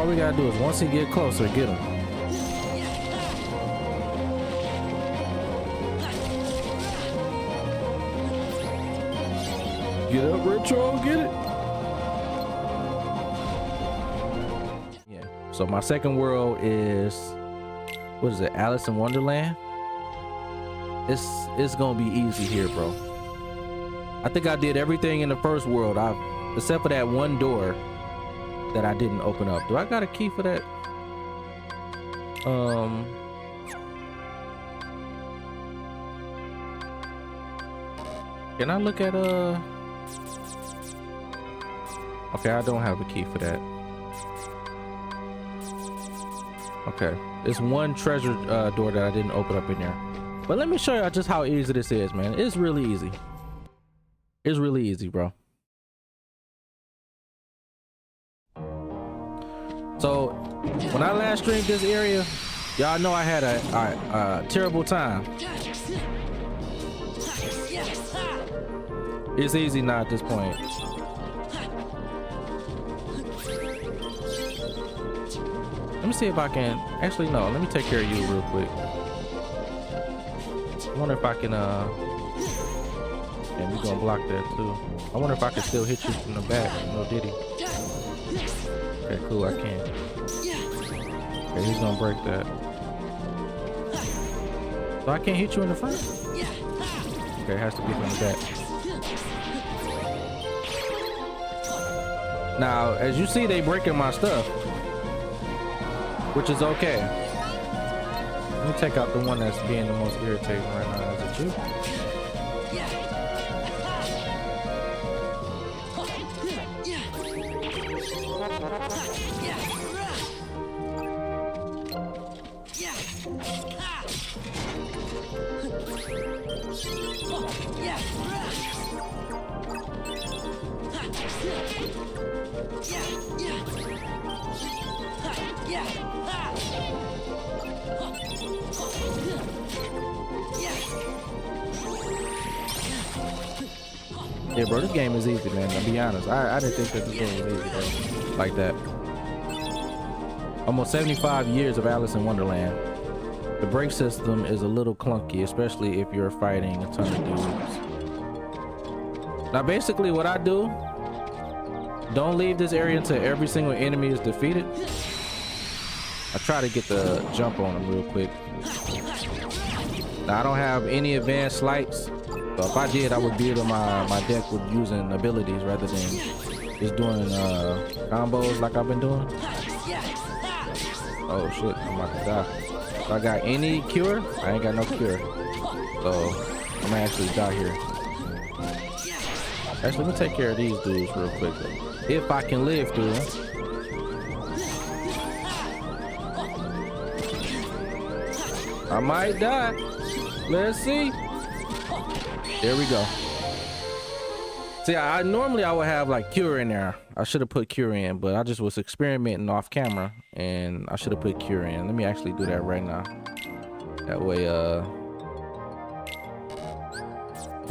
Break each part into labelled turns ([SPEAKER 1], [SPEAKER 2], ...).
[SPEAKER 1] we gotta do is once he get closer, get him. Get up, Retro, get it. Yeah. So my second world is, what is it? Alice in Wonderland. It's gonna be easy here, bro. I think I did everything in the first world, except for that one door that I didn't open up. Do I got a key for that? Can I look at okay, I don't have a key for that. Okay, there's one treasure door that I didn't open up in there. But let me show y'all just how easy this is, man. It's really easy. It's really easy, bro. So when I last streamed this area, y'all know I had a terrible time. It's easy now at this point. Let me see if I can, actually no, let me take care of you real quick. I wonder if I can, and we're gonna block that too. I wonder if I can still hit you from the back. No diddy. Okay, cool, I can. Okay, he's gonna break that. So I can't hit you in the front? Okay, it has to be from the back. Now, as you see, they breaking my stuff, which is okay. Let me take out the one that's being the most irritating right now. Is it you? Yeah, bro, this game is easy, man. I'll be honest. I didn't think that this game was easy, bro. Like that. Almost 75 years of Alice in Wonderland. The brake system is a little clunky, especially if you're fighting a ton of dudes. Now, basically what I do, don't leave this area until every single enemy is defeated. I try to get the jump on them real quick. Now, I don't have any advanced slights. So if I did, I would build my deck with using abilities rather than just doing combos like I've been doing. Oh shit, I'm about to die. If I got any cure, I ain't got no cure. So I'm gonna actually die here. Actually, let me take care of these dudes real quickly. If I can live through them. I might die. Let's see. There we go. See, I normally would have like cure in there. I should have put cure in, but I just was experimenting off camera and I should have put cure in. Let me actually do that right now. That way, I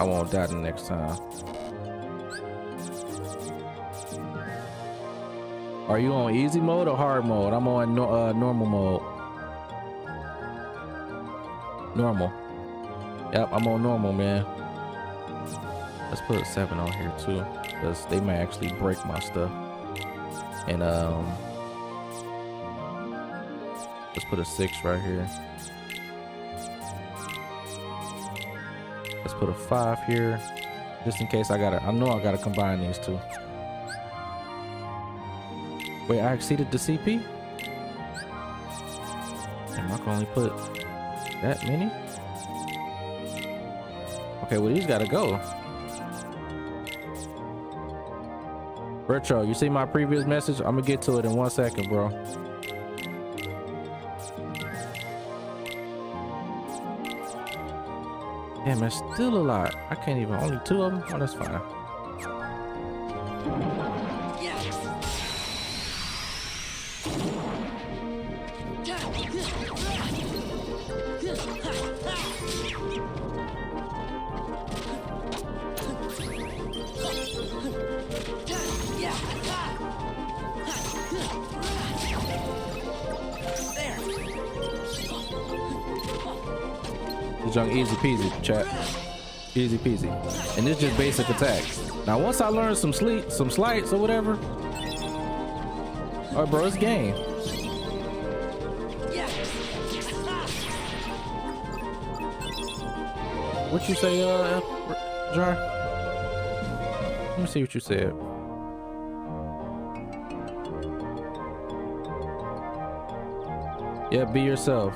[SPEAKER 1] won't die the next time. Are you on easy mode or hard mode? I'm on normal mode. Normal. Yep, I'm on normal, man. Let's put a 7 on here too, because they might actually break my stuff. And let's put a 6 right here. Let's put a 5 here, just in case I know I gotta combine these two. Wait, I exceeded the CP? Am I gonna only put that many? Okay, well, these gotta go. Retro, you see my previous message? I'm gonna get to it in 1 second, bro. Damn, it's still a lot. I can't even, only 2 of them? Oh, that's fine. This junk easy peasy, chat. Easy peasy. And this just basic attacks. Now once I learn some slights or whatever. All right, bro, it's game. What you say, Jar? Let me see what you said. Yeah, be yourself.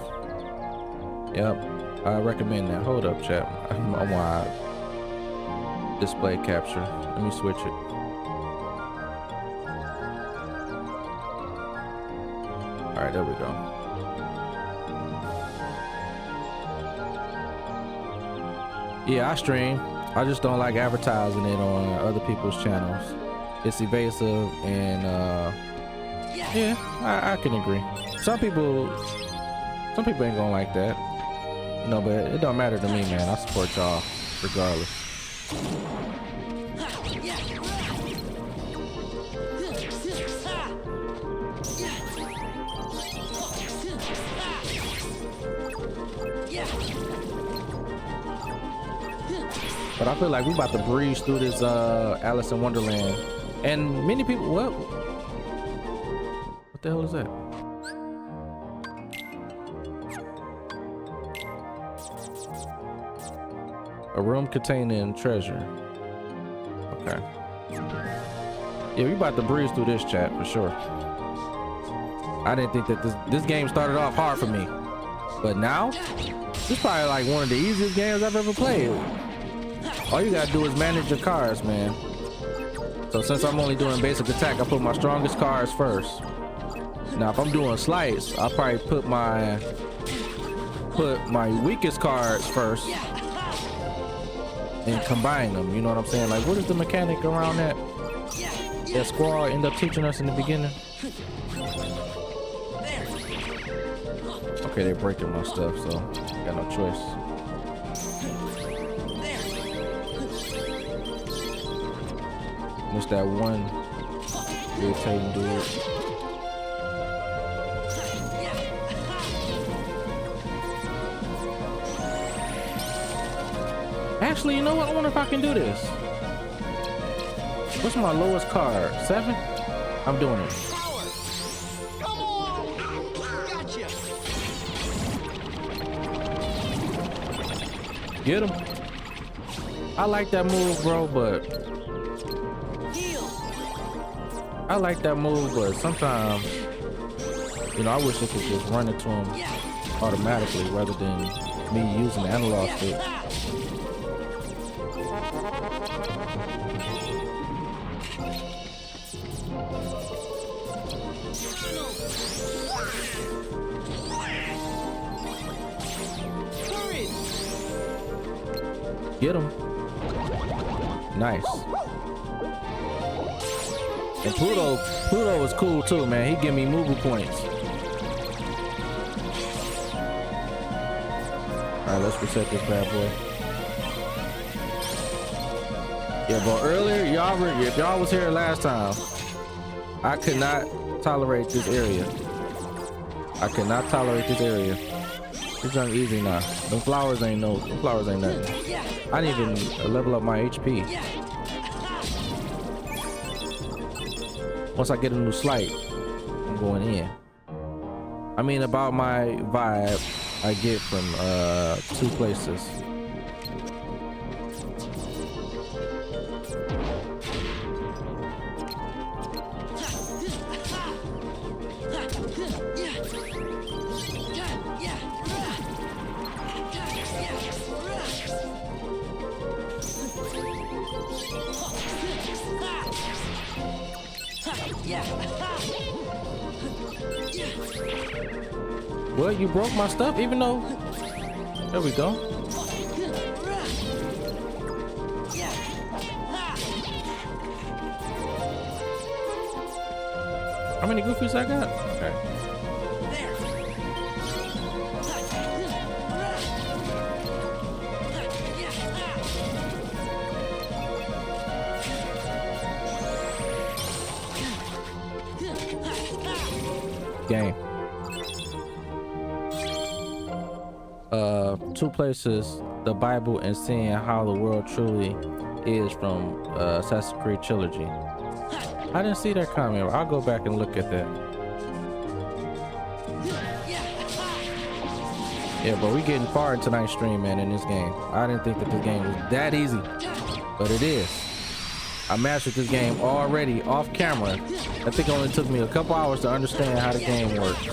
[SPEAKER 1] Yep, I recommend that. Hold up, chat. I'm on display capture. Let me switch it. All right, there we go. Yeah, I stream. I just don't like advertising it on other people's channels. It's evasive and yeah, I can agree. Some people ain't gonna like that, you know, but it don't matter to me, man. I support y'all regardless. But I feel like we about to breeze through this Alice in Wonderland, and many people. What the hell is that? A room containing treasure. Okay. Yeah, we about to breeze through this, chat, for sure. I didn't think that this game started off hard for me, but now this is probably like one of the easiest games I've ever played. All you gotta do is manage your cards, man. So since I'm only doing basic attack, I put my strongest cards first. Now if I'm doing slice, I'll probably put my weakest cards first and combine them. You know what I'm saying? Like, what is the mechanic around that Squall end up teaching us in the beginning? Okay, they're breaking my stuff, so got no choice. Missed that one irritating dude. Actually, you know what? I wonder if I can do this. What's my lowest card? 7? I'm doing it.
[SPEAKER 2] Come on! Gotcha!
[SPEAKER 1] Get him. I like that move, bro, but sometimes, you know, I wish it could just run into him automatically rather than me using the analog stick. Get him. Nice. And Pluto was cool too, man. He give me movie points. All right, let's reset this bad boy. Yeah, but earlier, if y'all was here last time, I could not tolerate this area. I could not tolerate this area. It's done easy now. Them flowers ain't nothing. I didn't even level up my HP. Once I get a new slight, I'm going in. I mean, about my vibe I get from 2 places. Well, you broke my stuff, even though. There we go. How many goofies I got? Okay. Game. two places, the Bible and seeing how the world truly is from Assassin's Creed trilogy. I didn't see that comment. I'll go back and look at that. Yeah, but we getting far into tonight's stream, man, in this game. I didn't think that this game was that easy, but it is. I mastered this game already off camera. I think it only took me a couple hours to understand how the game works.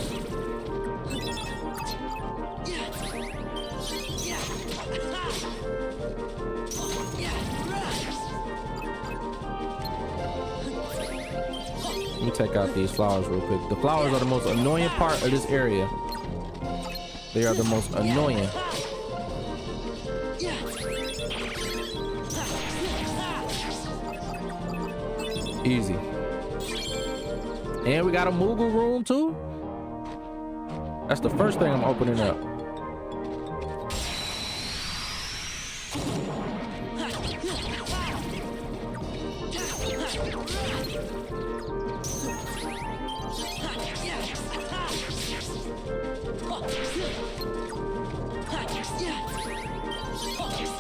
[SPEAKER 1] Let me take out these flowers real quick. The flowers are the most annoying part of this area. They are the most annoying. Easy. And we got a Moogle room too. That's the first thing I'm opening up.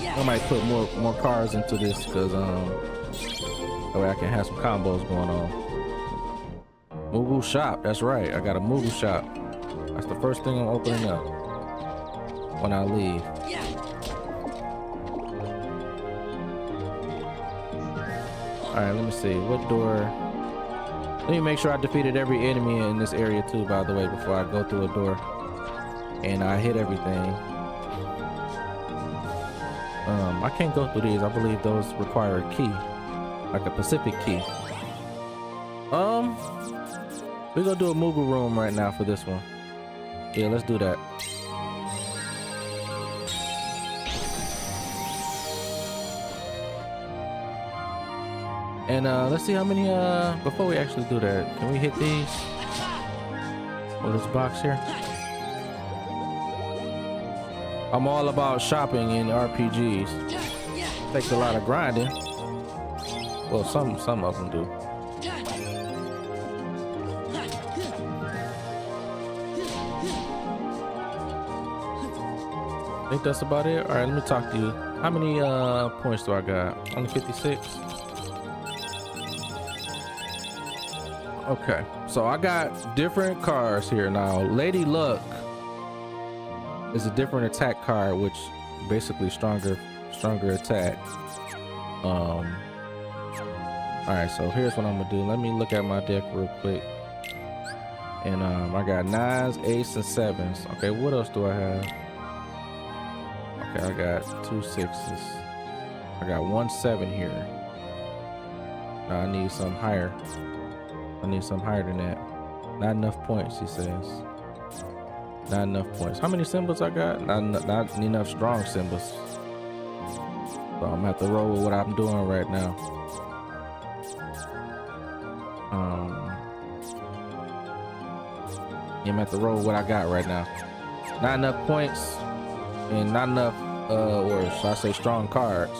[SPEAKER 1] I might put more cars into this because that way I can have some combos going on. Moogle shop, that's right. I got a Moogle shop. That's the first thing I'm opening up when I leave. All right, let me see what door. Let me make sure I defeated every enemy in this area too, by the way, before I go through a door and I hit everything. I can't go through these. I believe those require a key, like a Pacific key. We're gonna do a Moogle room right now for this one. Yeah, let's do that. And let's see how many before we actually do that, can we hit these? Or this box here? I'm all about shopping in RPGs. Takes a lot of grinding. Well, some of them do. I think that's about it. All right, let me talk to you. How many points do I got? Only 56. Okay, so I got different cards here now. Lady Luck is a different attack card, which basically stronger attack. All right, so here's what I'm gonna do. Let me look at my deck real quick. And I got 9s, 8s, and 7s. Okay, what else do I have? Okay, I got 2 6s. I got 1 7 here. Now I need some higher. I need some higher than that. Not enough points, he says. Not enough points. How many symbols I got? Not enough strong symbols. So I'm gonna have to roll with what I'm doing right now. I'm gonna have to roll with what I got right now. Not enough points and not enough, or should I say, strong cards.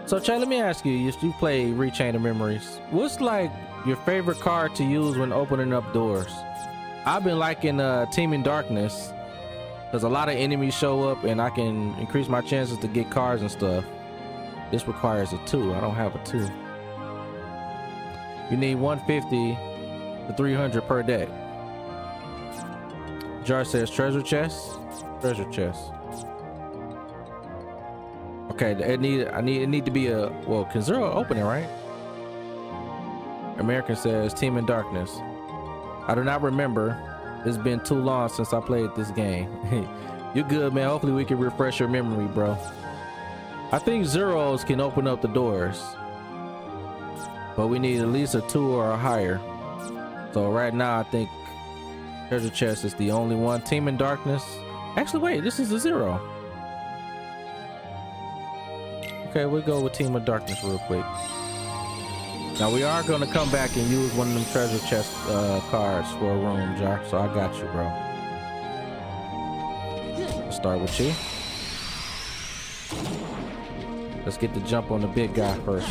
[SPEAKER 1] So Chad, let me ask you, you play Rechain of Memories. What's like your favorite card to use when opening up doors? I've been liking Team in Darkness because a lot of enemies show up and I can increase my chances to get cards and stuff. This requires a 2. I don't have a 2. You need 150 to 300 per deck. Jar says treasure chest. Treasure chest. Okay, it need to be a, well, can Zero open it, right? American says Team in Darkness. I do not remember. It's been too long since I played this game. You're good, man. Hopefully we can refresh your memory, bro. I think Zeros can open up the doors, but we need at least a 2 or a higher. So right now I think treasure chest is the only one. Team in Darkness. Actually, wait, this is a 0. Okay, we'll go with Team of Darkness real quick. Now we are gonna come back and use one of them treasure chest cards for a room, Jar. So I got you, bro. Let's start with you. Let's get the jump on the big guy first.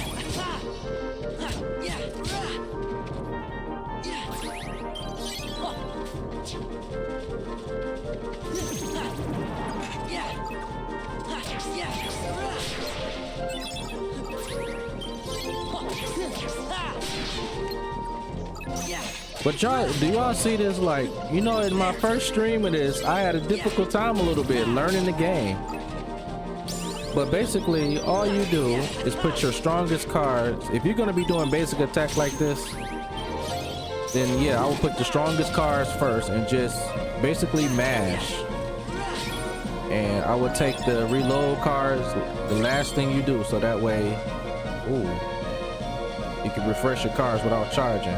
[SPEAKER 1] But y'all, do y'all see this? Like, you know, in my first stream of this, I had a difficult time a little bit learning the game. But basically, all you do is put your strongest cards. If you're gonna be doing basic attack like this, then yeah, I will put the strongest cards first and just basically mash. And I would take the reload cards, the last thing you do, so that way, ooh, you can refresh your cards without charging.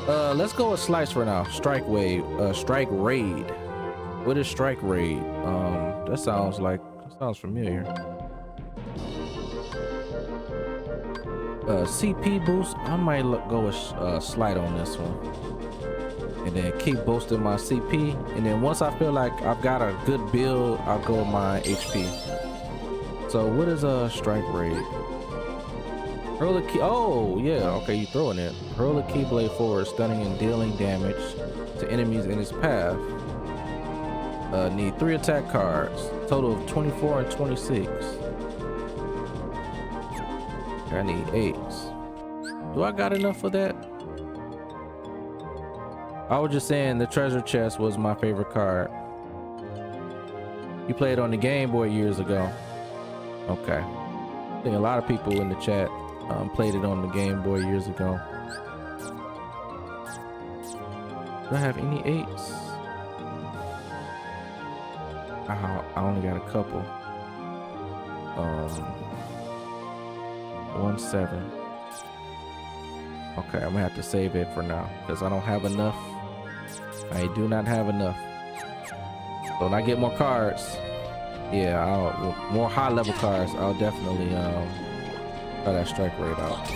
[SPEAKER 1] Let's go with Slice for now. Strike Raid. What is Strike Raid? That sounds familiar. CP boost. I might go with Slide on this one, and then keep boosting my CP. And then once I feel like I've got a good build, I'll go with my HP. So what is a Strike Raid? Hurl a key. Oh yeah, okay, you throwing it. Hurl a keyblade forward, stunning and dealing damage to enemies in its path. Need 3 attack cards. Total of 24 and 26. I need 8s. Do I got enough for that? I was just saying the treasure chest was my favorite card. You played on the Game Boy years ago. Okay. I think a lot of people in the chat played it on the Game Boy years ago. Do I have any 8s? I only got a couple. 1 7. Okay, I'm gonna have to save it for now because I don't have enough. I do not have enough. So when I get more cards, yeah, more high level cards, I'll definitely try that Strike Raid out.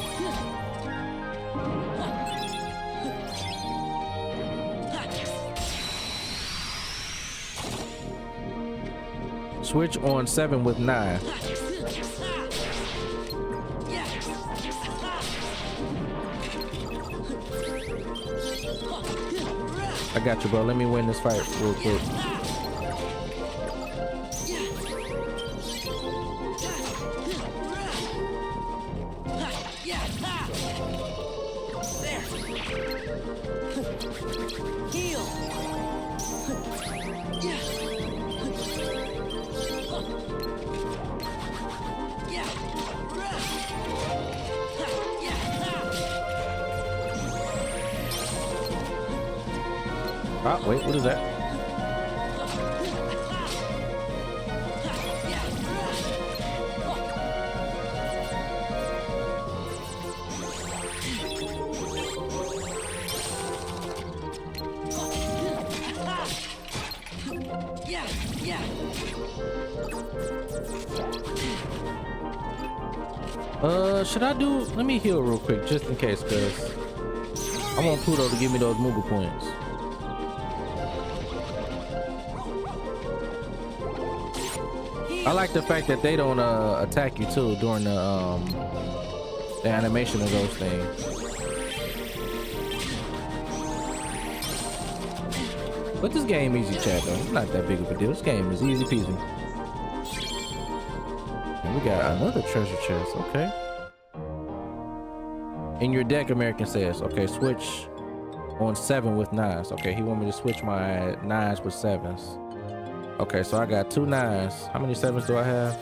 [SPEAKER 1] Switch on 7 with 9. I got you, bro. Let me win this fight real quick. Ah, wait, what is that? Should I do, let me heal real quick just in case, because I want Pluto to give me those Moogle points. I like the fact that they don't attack you too during the animation of those things. But this game easy, chat, though. It's not that big of a deal. This game is easy peasy. And we got another treasure chest. Okay. In your deck, American says. Okay, switch on 7 with 9s. Okay, he want me to switch my 9s with 7s. Okay, so I got 2 9s. How many 7s do I have?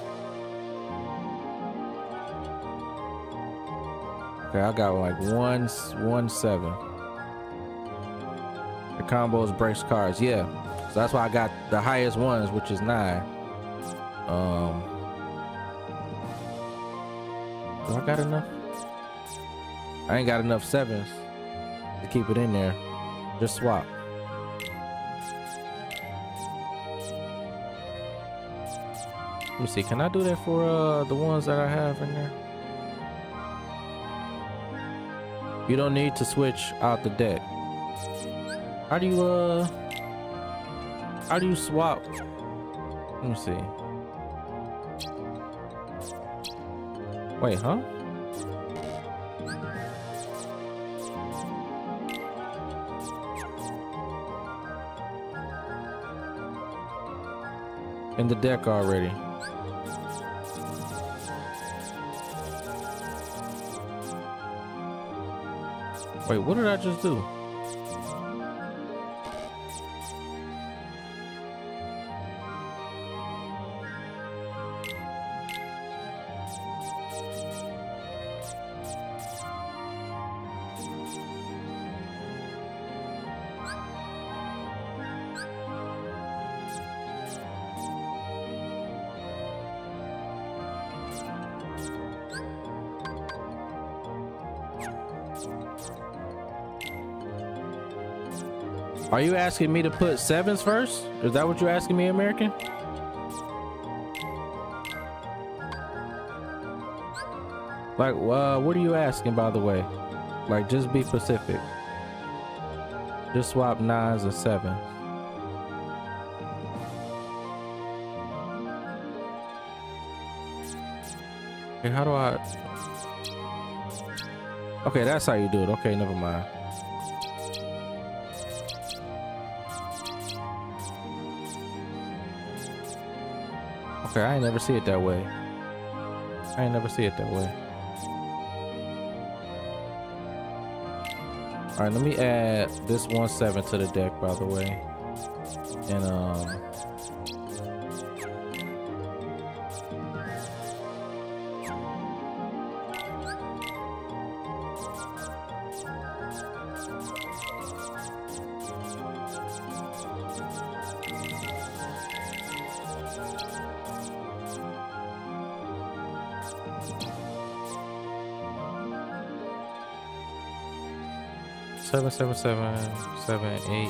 [SPEAKER 1] Okay, I got like one 7. The combos breaks cards. Yeah, so that's why I got the highest ones, which is 9. Do I got enough? I ain't got enough 7s to keep it in there. Just swap. Let me see, can I do that for the ones that I have in there? You don't need to switch out the deck. How do you swap? Let me see. Wait, huh? in the deck already. Wait, what did I just do? Are you asking me to put sevens first? Is that what you're asking me, American? Like, what are you asking, by the way? Like, just be specific. Just swap 9s and 7s. Okay, how do I? Okay, that's how you do it. Okay, never mind. Okay, I ain't never see it that way. I ain't never see it that way. All right, let me add this 1/7 to the deck, by the way. And 7, 7, 7, 7, 8.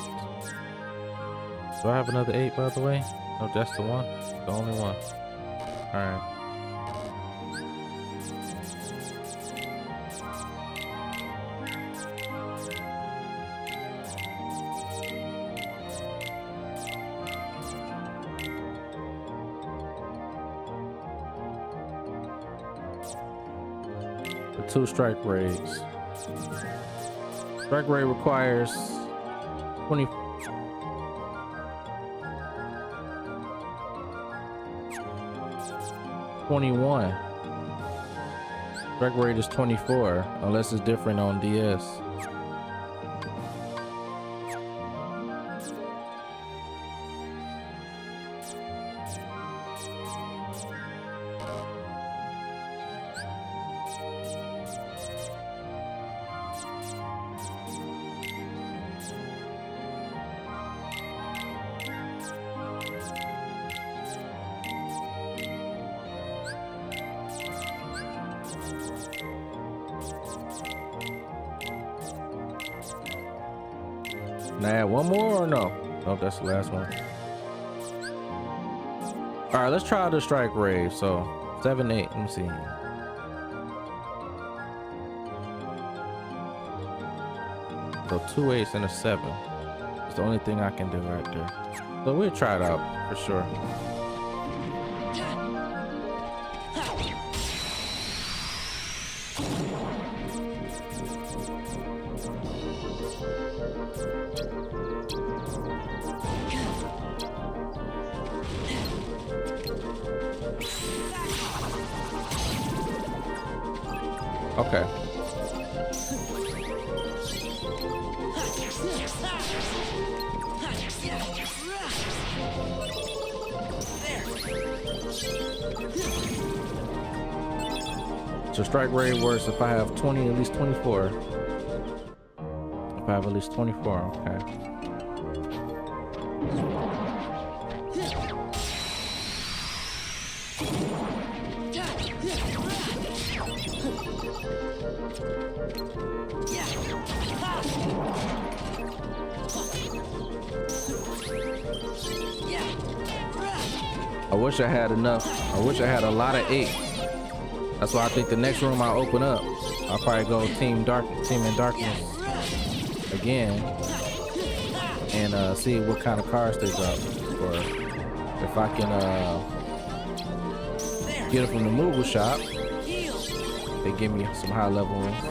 [SPEAKER 1] Do I have another 8, by the way? No, that's the one. The only one. All right. The 2 strike raids. Strike rate requires 20. 21. Strike rate is 24, unless it's different on DS. Can I add one more or no? No, that's the last one. All right, let's try the strike rave. So 7, 8. Let me see. So 2 8s and a 7. It's the only thing I can do right there. So we'll try it out for sure. Okay. So strike rate works if I have 20, at least 24. If I have at least 24, okay. I wish I had enough. I wish I had a lot of 8. That's why I think the next room I open up, I'll probably go Team in Darkness again and see what kind of cards they drop, or if I can get it from the Moogle shop. They give me some high level ones.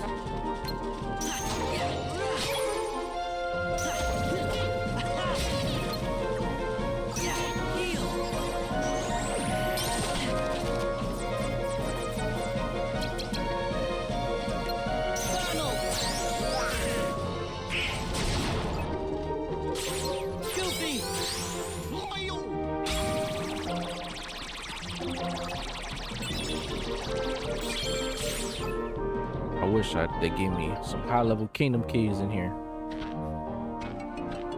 [SPEAKER 1] wish they give me some high-level kingdom keys in here.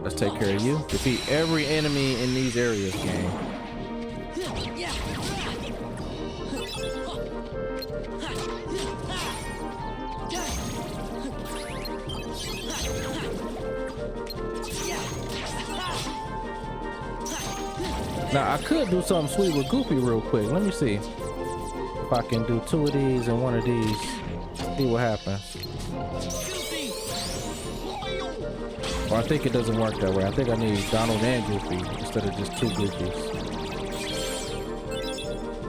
[SPEAKER 1] Let's take care of you. Defeat every enemy in these areas, game. Now I could do something sweet with Goofy real quick. Let me see if I can do 2 of these and 1 of these. See what happens. Well, I think it doesn't work that way. I think I need Donald and Goofy instead of just 2 Goofies.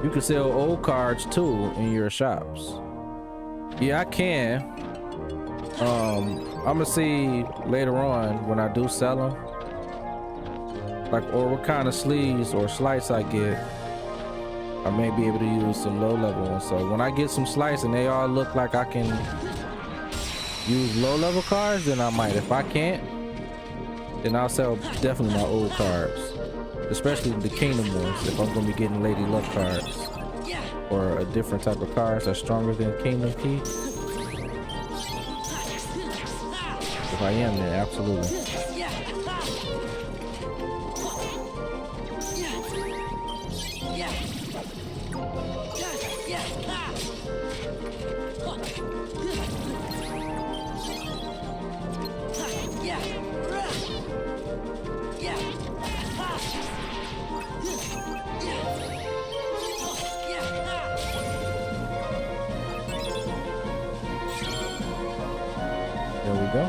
[SPEAKER 1] You can sell old cards too in your shops. Yeah, I can. I'm gonna see later on when I do sell them, like, or what kind of sleeves or slice I get. I may be able to use some low level ones. So when I get some slice and they all look like I can use low level cards, then I might. If I can't, then I'll sell definitely my old cards, especially the Kingdom ones. If I'm gonna be getting Lady Luck cards or a different type of cards that's stronger than Kingdom Key. If I am, then absolutely. There we go.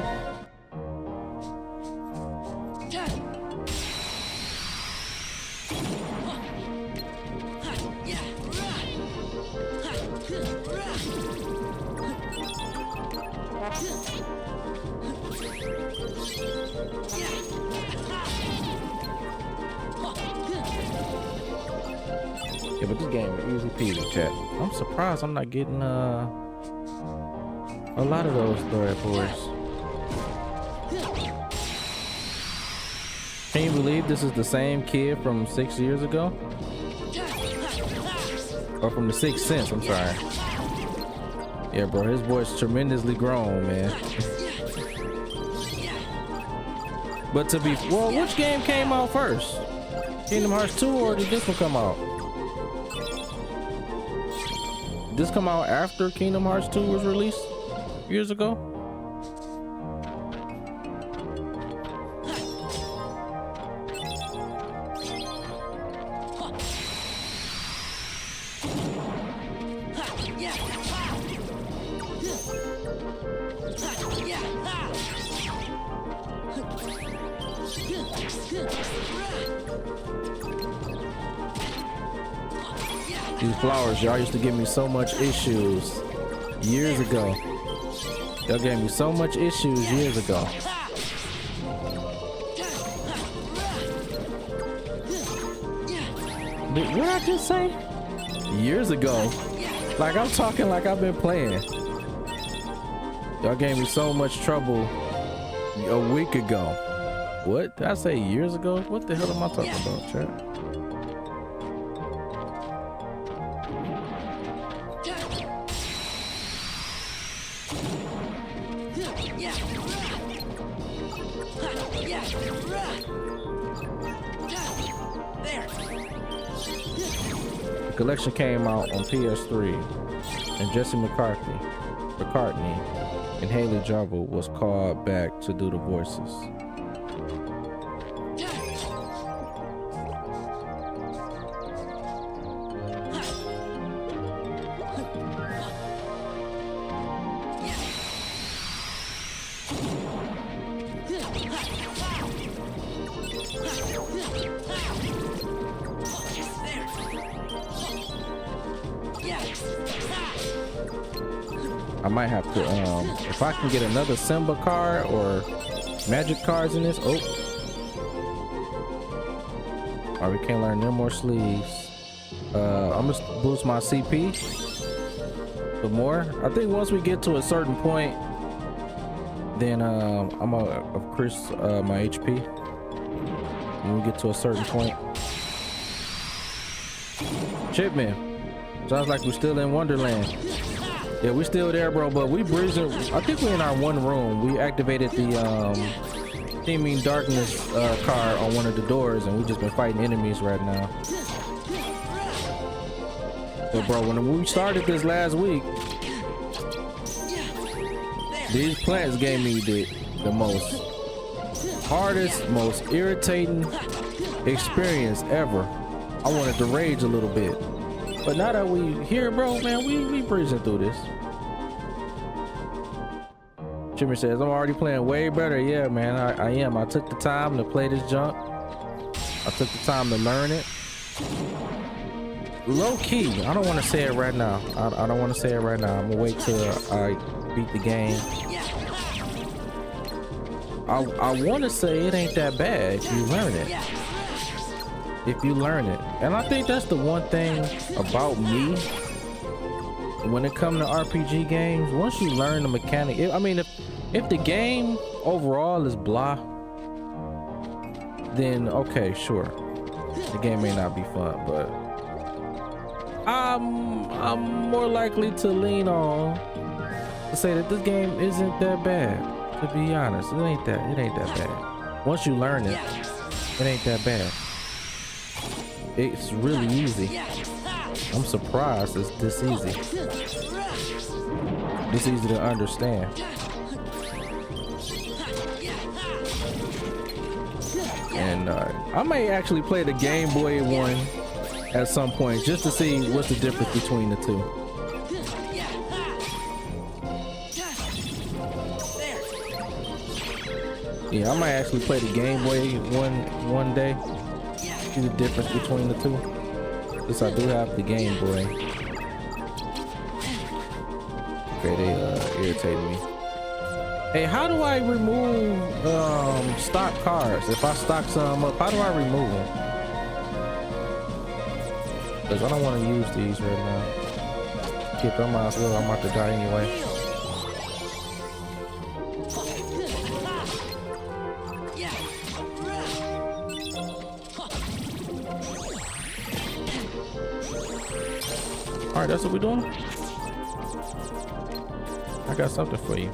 [SPEAKER 1] Yeah, but this game is easy peasy, chat. I'm surprised I'm not getting a lot of those thread boards. Can you believe this is the same kid from 6 years ago? Or from the Sixth Sense, I'm sorry. Yeah, bro, his voice tremendously grown, man. But to be, well, which game came out first? Kingdom Hearts 2 or did this one come out? Did this come out after Kingdom Hearts 2 was released years ago? These flowers, y'all used to give me so much issues years ago. Y'all gave me so much issues years ago. What did I just say? Years ago. Like, I'm talking like I've been playing. Y'all gave me so much trouble a week ago. What did I say, years ago? What the hell am I talking about, chat? The collection came out on PS3, and Jesse McCartney and Haley Jarbo was called back to do the voices. I might have to, if I can get another Simba card or magic cards in this. Oh, all right, we can't learn no more sleeves. I'm gonna boost my CP for more. I think once we get to a certain point, then I'm gonna increase my HP when we get to a certain point. Chipman, sounds like we're still in Wonderland. Yeah, we still there, bro, but we breezing. I think we're in our one room. We activated the Teaming Darkness card on one of the doors, and we just been fighting enemies right now. But bro, when we started this last week, these plants gave me the most hardest, most irritating experience ever. I wanted to rage a little bit. But now that we here, bro, man, we breezing through this. Jimmy says, I'm already playing way better. Yeah, man, I am. I took the time to play this junk. I took the time to learn it. Low key, I don't want to say it right now. I don't want to say it right now. I'm gonna wait till I beat the game. I want to say it ain't that bad if you learn it. If you learn it. And I think that's the one thing about me when it comes to RPG games. Once you learn the mechanic, I mean, if the game overall is blah, then okay, sure, the game may not be fun, but I'm more likely to lean on to say that this game isn't that bad. To be honest, it ain't that bad. Once you learn it, it ain't that bad. It's really easy. I'm surprised it's this easy. This easy to understand. And I may actually play the Game Boy one at some point just to see what's the difference between the two. Yeah, I might actually play the Game Boy one day. See the difference between the two. Yes, I do have the Game Boy. Okay, they irritated me. Hey, how do I remove stock cards? If I stock some up, how do I remove them? Because I don't want to use these right now. Kip, I might as well. I'm about to die anyway. All right, that's what we're doing. I got something for you.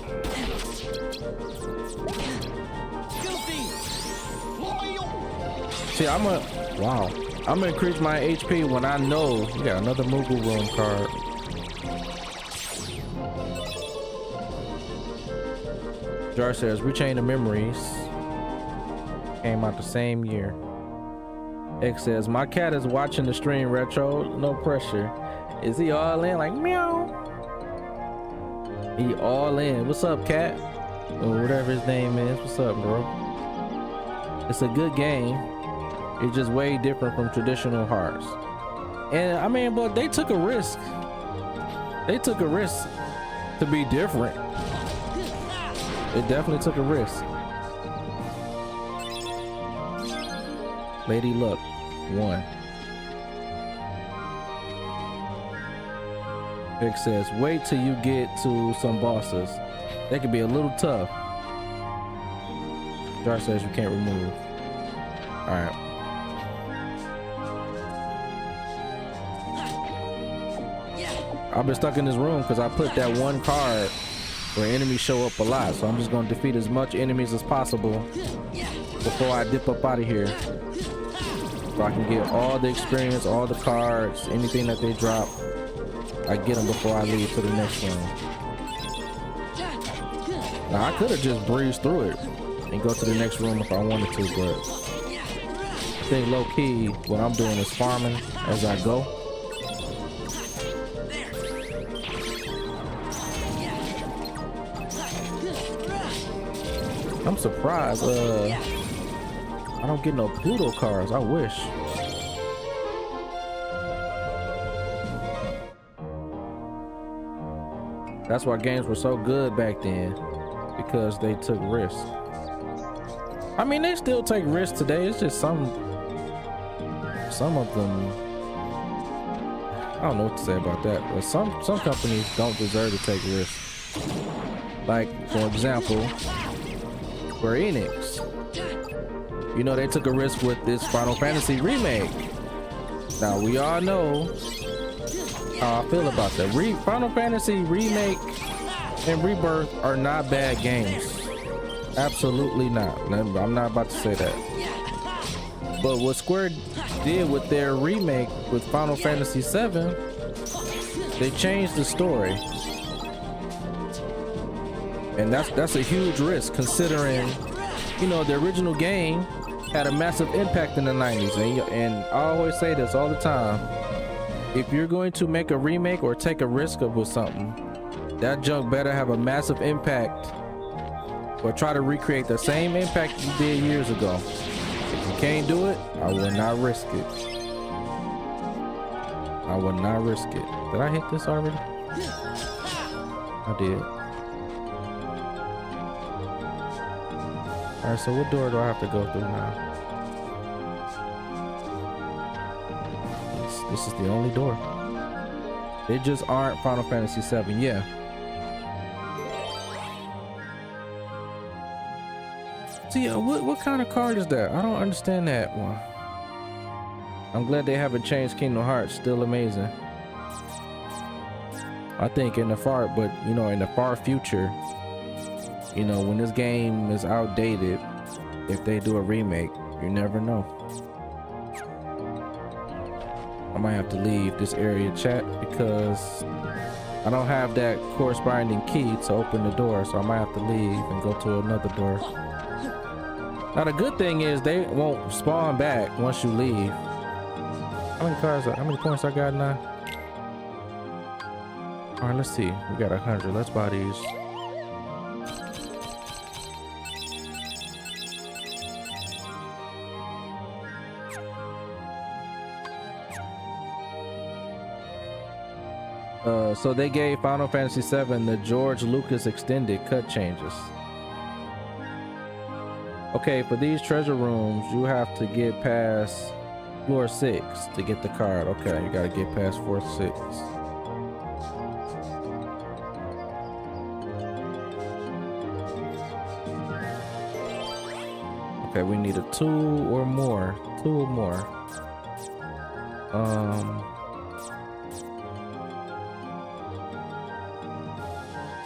[SPEAKER 1] See, I'm gonna increase my HP when I know you got another Moogle Room card. Jar says, Rechain the Memories came out the same year. X says, my cat is watching the stream. Retro, no pressure. Is he all in like meow? He all in. What's up, cat? Or whatever his name is. What's up, bro? It's a good game. It's just way different from traditional hearts. And I mean, but they took a risk. They took a risk to be different. It definitely took a risk. Lady Luck, 1. Vic says, wait till you get to some bosses. They can be a little tough. Jar says you can't remove. All right. I've been stuck in this room because I put that one card where enemies show up a lot. So I'm just going to defeat as much enemies as possible before I dip up out of here. So I can get all the experience, all the cards, anything that they drop. I get them before I leave to the next one. Now I could have just breezed through it and go to the next room if I wanted to, but I think low key what I'm doing is farming as I go. I'm surprised I don't get no Pluto cards. I wish. That's why games were so good back then, because they took risks. I mean, they still take risks today. It's just some of them, I don't know what to say about that, but some companies don't deserve to take risks. Like, for example, Square Enix. You know, they took a risk with this Final Fantasy remake. Now, we all know how I feel about that. Final Fantasy Remake and Rebirth are not bad games. Absolutely not. I'm not about to say that. But what Square did with their remake with Final Fantasy VII, they changed the story. And that's a huge risk, considering, you know, the original game had a massive impact in the 90s. And I always say this all the time. If you're going to make a remake or take a risk with something, that junk better have a massive impact, or try to recreate the same impact you did years ago. If you can't do it, I will not risk it. I will not risk it. Did I hit this already? I did. All right, so what door do I have to go through now? This is the only door. They just aren't Final Fantasy VII. Yeah. See, what kind of card is that? I don't understand that one. I'm glad they haven't changed Kingdom Hearts. Still amazing. I think in the far future, you know, when this game is outdated, if they do a remake, you never know. I might have to leave this area, chat, because I don't have that corresponding key to open the door, so I might have to leave and go to another door. Now the good thing is they won't spawn back once you leave. How many points I got now? All right, let's see. We got 100. Let's buy these. So they gave Final Fantasy VII the George Lucas extended cut changes. Okay, for these treasure rooms, you have to get past floor 6 to get the card. Okay, you gotta get past floor 6. Okay, we need a 2 or more. 2 or more.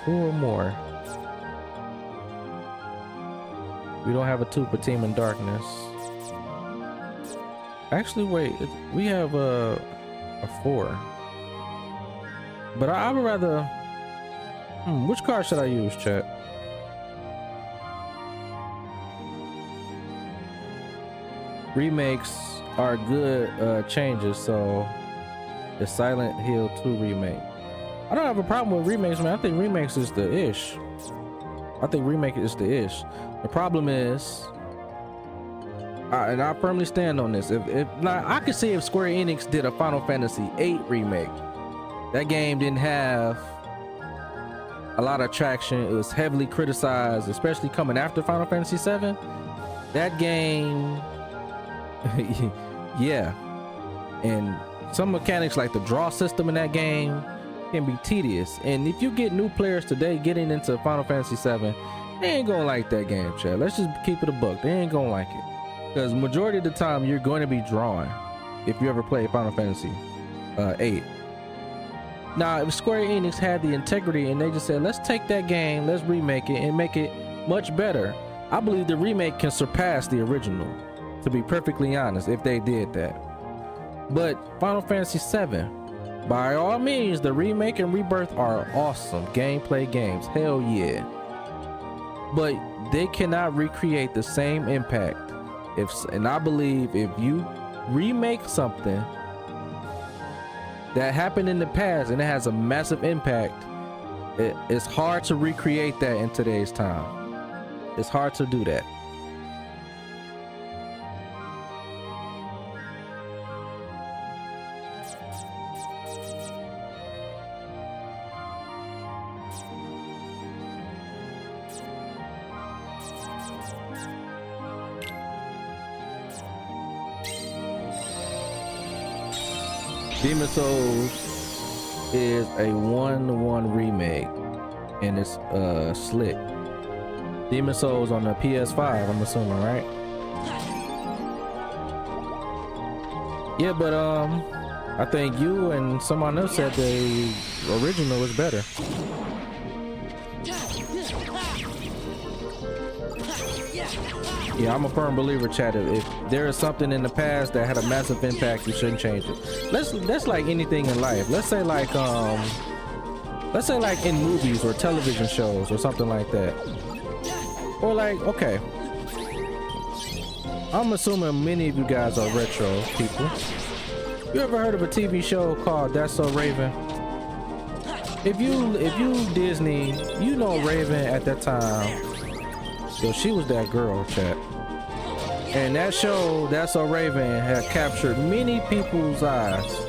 [SPEAKER 1] 2 or more. We don't have a 2 for Team in Darkness. Actually, wait, we have a 4. But I would rather. Which card should I use, chat? Remakes are good changes, so the Silent Hill 2 remake. I don't have a problem with remakes, man. I think remakes is the ish. The problem is, and I firmly stand on this. If not, I could see if Square Enix did a Final Fantasy VIII remake. That game didn't have a lot of traction. It was heavily criticized, especially coming after Final Fantasy VII. That game, yeah. And some mechanics like the draw system in that game can be tedious. And if you get new players today getting into Final Fantasy VII, they ain't gonna like that game, chat. Let's just keep it a buck. They ain't gonna like it, because majority of the time you're going to be drawing if you ever play Final Fantasy VIII. Now, if Square Enix had the integrity and they just said, let's take that game, let's remake it and make it much better, I believe the remake can surpass the original, to be perfectly honest, if they did that. But Final Fantasy VII, by all means, the remake and rebirth are awesome gameplay games. Hell yeah. But they cannot recreate the same impact. And I believe if you remake something that happened in the past and it has a massive impact, it's hard to recreate that in today's time. It's hard to do that. Demon Souls is a 1-1 remake, and it's slick. Demon Souls on the PS5, I'm assuming, right? Yeah, but I think you and someone else said the original was better. Yeah, I'm a firm believer, chat. If there is something in the past that had a massive impact, you shouldn't change it. That's like anything in life. Let's say like in movies or television shows or something like that. Or like, okay, I'm assuming many of you guys are retro people. You ever heard of a TV show called That's So Raven? If you Disney, you know Raven at that time. So she was that girl, chat. And that show, That's So Raven, had captured many people's eyes.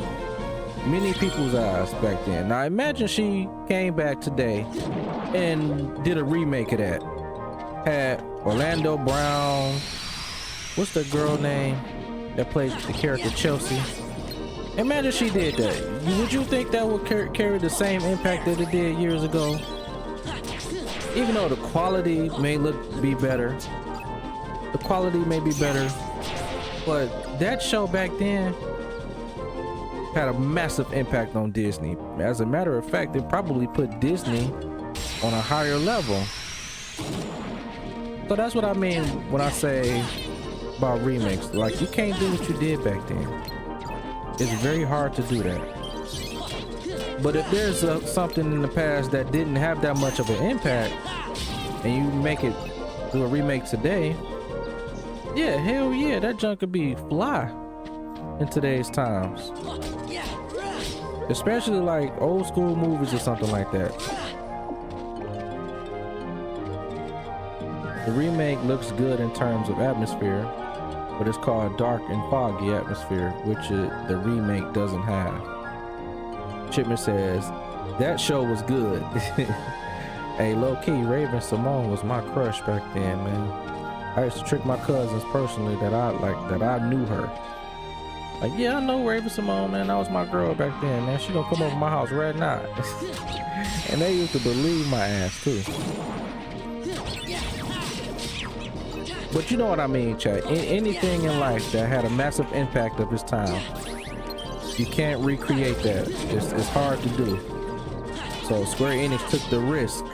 [SPEAKER 1] Many people's eyes back then. Now imagine she came back today and did a remake of that. Had Orlando Brown, what's the girl name that played the character Chelsea? Imagine she did that. Would you think that would carry the same impact that it did years ago? Even though the quality may be better, the quality may be better, but that show back then had a massive impact on Disney. As a matter of fact, it probably put Disney on a higher level. So that's what I mean when I say about remakes. Like, you can't do what you did back then. It's very hard to do that. But if there's something in the past that didn't have that much of an impact, and you make it do a remake today, yeah, hell yeah, that junk could be fly in today's times. Especially like old school movies or something like that. The remake looks good in terms of atmosphere, but it's called dark and foggy atmosphere, which the remake doesn't have. Chipman says, that show was good. Hey, low-key, Raven Simone was my crush back then, man. I used to trick my cousins personally that I knew her. Like, yeah, I know Raven Simone, man. That was my girl back then, man. She gonna come over my house right now. And they used to believe my ass, too. But you know what I mean, chat. Anything in life that had a massive impact of its time, you can't recreate that. It's hard to do. So Square Enix took the risk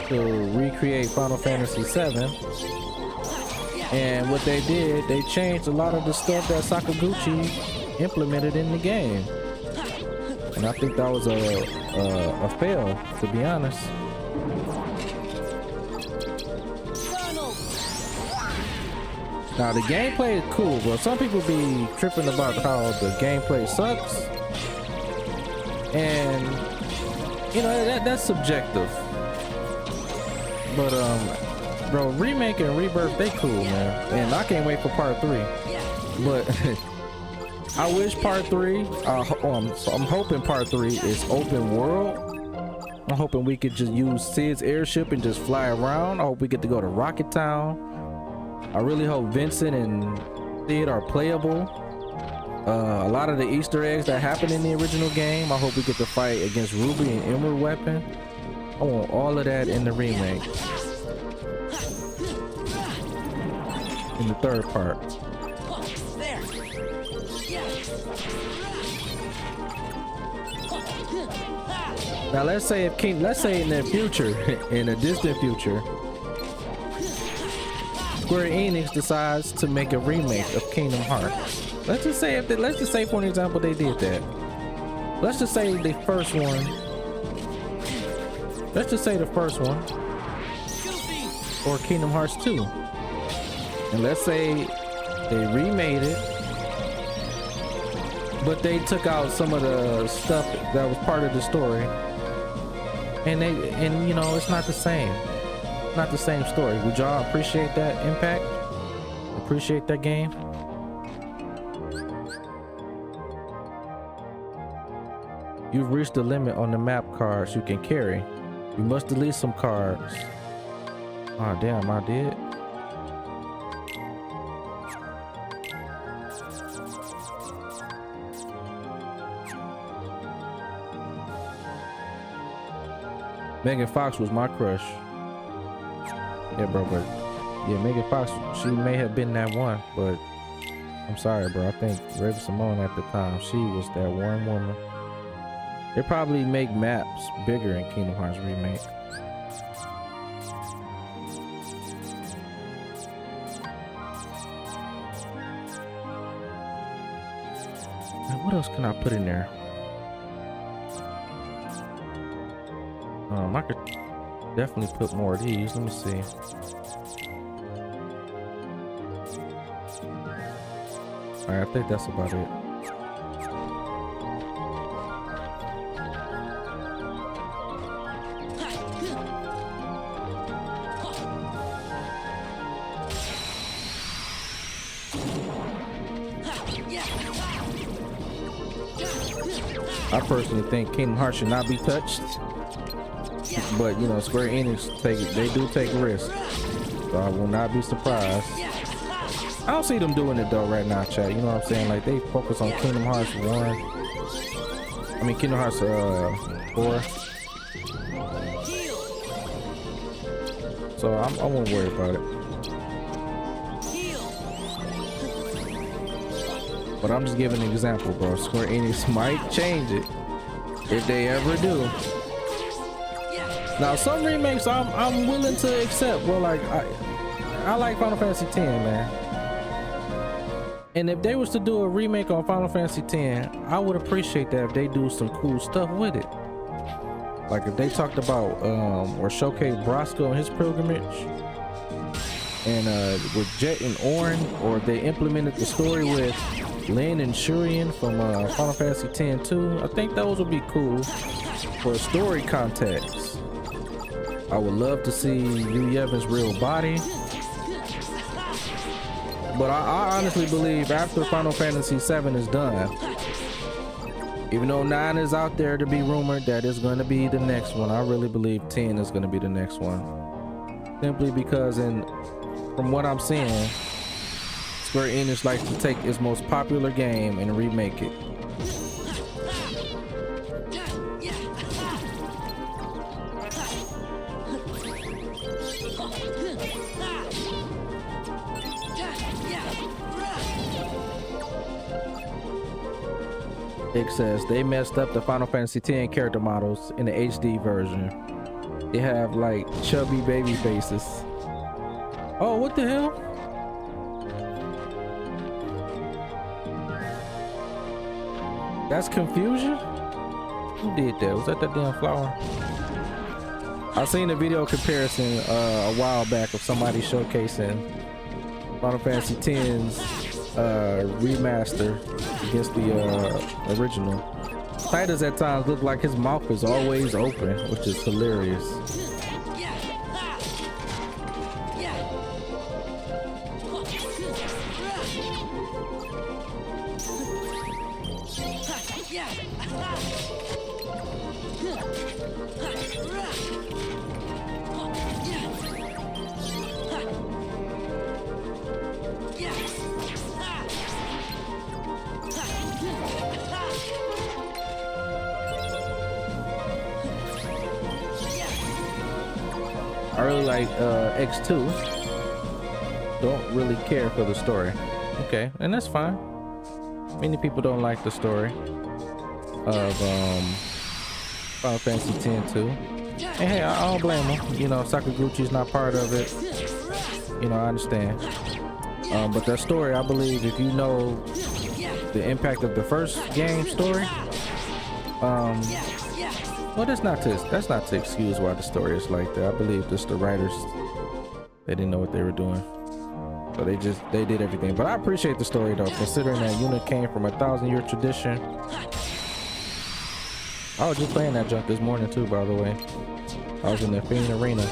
[SPEAKER 1] to recreate Final Fantasy VII. And what they did, they changed a lot of the stuff that Sakaguchi implemented in the game. And I think that was a fail, to be honest. Now the gameplay is cool, but some people be tripping about how the gameplay sucks. And you know, that's subjective. But bro, remake and rebirth, they cool, man. And I can't wait for part 3. But I wish part 3, I'm hoping part 3 is open world. I'm hoping we could just use Sid's airship and just fly around. I hope we get to go to Rocket Town. I really hope Vincent and Sid are playable. A lot of the Easter eggs that happened in the original game, I hope we get to fight against Ruby and Emerald Weapon. I want all of that in the remake. In the third part. Now let's say in the future, in a distant future, Square Enix decides to make a remake of Kingdom Hearts. Let's just say for an example they did that. Let's just say the first one. Let's just say the first one. Or Kingdom Hearts 2. And let's say they remade it, but they took out some of the stuff that was part of the story. And you know, it's not the same. Not the same story. Would y'all appreciate that impact? Appreciate that game? You've reached the limit on the map cards you can carry. You must delete some cards. Oh damn, I did. Megan Fox was my crush. Yeah, bro, but yeah, Megan Fox, she may have been that one, but I'm sorry, bro. I think Raven Simone at the time, she was that one woman. They probably make maps bigger in Kingdom Hearts Remake. And what else can I put in there? I could definitely put more of these. Let me see. Alright, I think that's about it. I personally think Kingdom Hearts should not be touched, but you know, Square Enix they do take risks, so I will not be surprised. I don't see them doing it though right now, chat. You know what I'm saying? Like they focus on Kingdom Hearts 1. I mean Kingdom Hearts 4. So I won't worry about it. But I'm just giving an example, bro. Square Enix might change it if they ever do. Now some remakes I'm willing to accept, bro. Like I like Final Fantasy X, man. And if they was to do a remake on Final Fantasy X, I would appreciate that if they do some cool stuff with it. Like if they talked about or showcased Brosco and his pilgrimage, and with Jet and Orin, or if they implemented the story with Lyn and Shurian from Final Fantasy X-2, I think those would be cool for a story context. I would love to see Yu Yevon's real body. But I honestly believe after Final Fantasy VII is done, even though 9 is out there to be rumored that it's going to be the next one, I really believe 10 is going to be the next one. Simply because from what I'm seeing, Square Enix likes to take its most popular game and remake it. It says they messed up the Final Fantasy X character models in the HD version. They have like chubby baby faces. Oh, what the hell? That's confusion? Who did that? Was that damn flower? I seen a video comparison a while back of somebody showcasing Final Fantasy X's remaster against the original. Titus at times look like his mouth is always open, which is hilarious. I really like X2. Don't really care for the story. Okay, and that's fine. Many people don't like the story of Final Fantasy X too. And hey, I don't blame them. You know, Sakaguchi's not part of it. You know, I understand. But that story, I believe, if you know the impact of the first game story, well, that's not to excuse why the story is like that. I believe just the writers, they didn't know what they were doing, so they did everything. But I appreciate the story though, considering that unit came from a 1,000-year tradition. I was just playing that junk this morning too, by the way. I was in the Fiend Arena.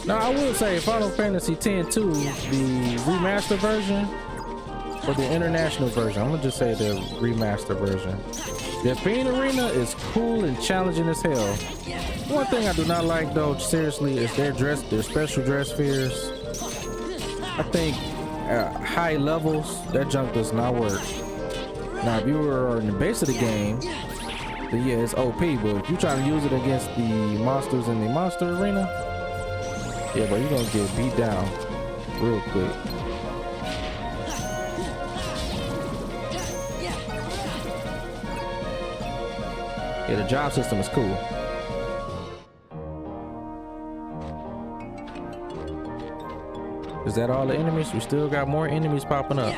[SPEAKER 1] Now I will say Final Fantasy X-2, the remaster version, or the international version. I'm gonna just say the remaster version. The Fiend Arena is cool and challenging as hell. One thing I do not like though, seriously, is their special dress spheres. I think at high levels, that junk does not work. Now, if you were in the base of the game, then yeah, it's OP, but if you try to use it against the monsters in the monster arena, Yeah, but you're gonna get beat down real quick. Yeah, the job system is cool. Is that all the enemies? We still got more enemies popping up.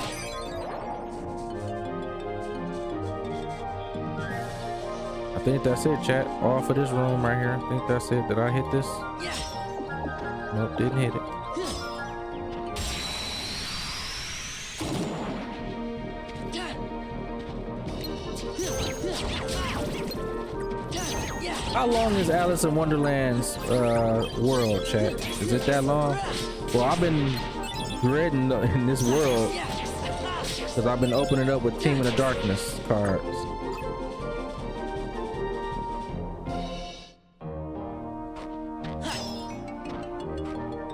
[SPEAKER 1] I think that's it, chat. All for this room right here. I think that's it. Did I hit this? Nope, didn't hit it. How long is Alice in Wonderland's world, chat? Is it that long? Well, I've been dreading in this world because I've been opening up with Team of the Darkness cards.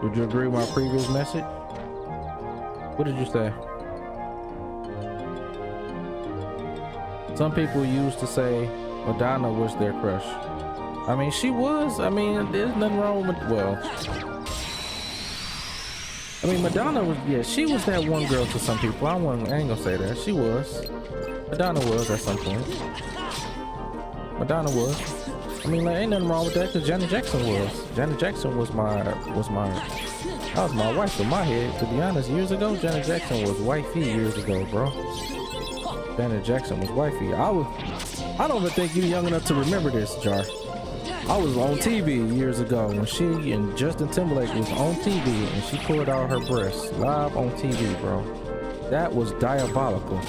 [SPEAKER 1] Would you agree with my previous message? What did you say? Some people used to say Madonna was their crush. I mean, she was. I mean, there's nothing wrong with, well, I mean, Madonna was, yeah, she was that one girl to some people. I ain't gonna say that. She was. Madonna was at some point. Madonna was. I mean, like, ain't nothing wrong with that because Janet Jackson was. Janet Jackson was my, that was my wife in my head. To be honest, years ago, Janet Jackson was wifey years ago, bro. Janet Jackson was wifey. I don't even think you're young enough to remember this, Jar. I was on TV years ago when she and Justin Timberlake was on TV and she pulled out her breasts live on TV, bro. That was diabolical.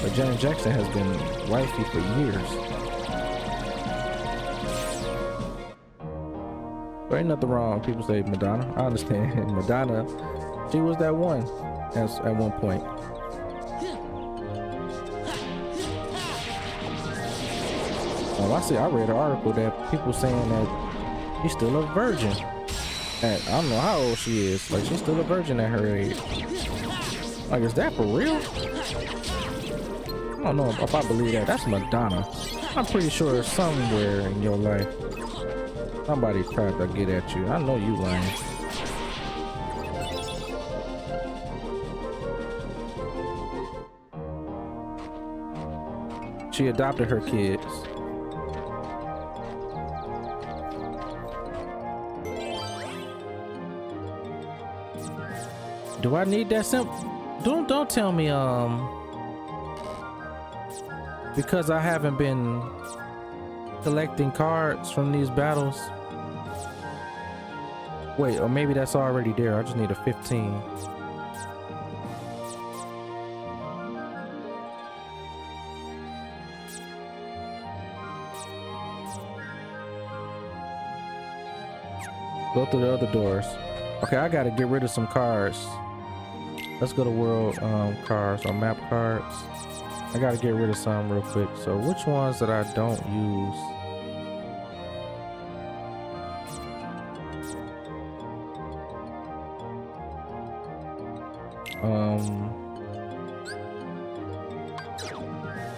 [SPEAKER 1] But Janet Jackson has been wifey for years. There ain't nothing wrong. People say Madonna. I understand. Madonna, she was that one at one point. I read an article that people saying that she's still a virgin. And I don't know how old she is. Like, she's still a virgin at her age. Like, is that for real? I don't know if I believe that. That's Madonna. I'm pretty sure somewhere in your life somebody tried to get at you. I know you lying. She adopted her kids. Do I need that simple? Don't tell me because I haven't been collecting cards from these battles. Wait, or maybe that's already there. I just need a 15. Go through the other doors. Okay, I gotta get rid of some cards. Let's go to world cards or map cards. I gotta get rid of some real quick. So which ones that I don't use?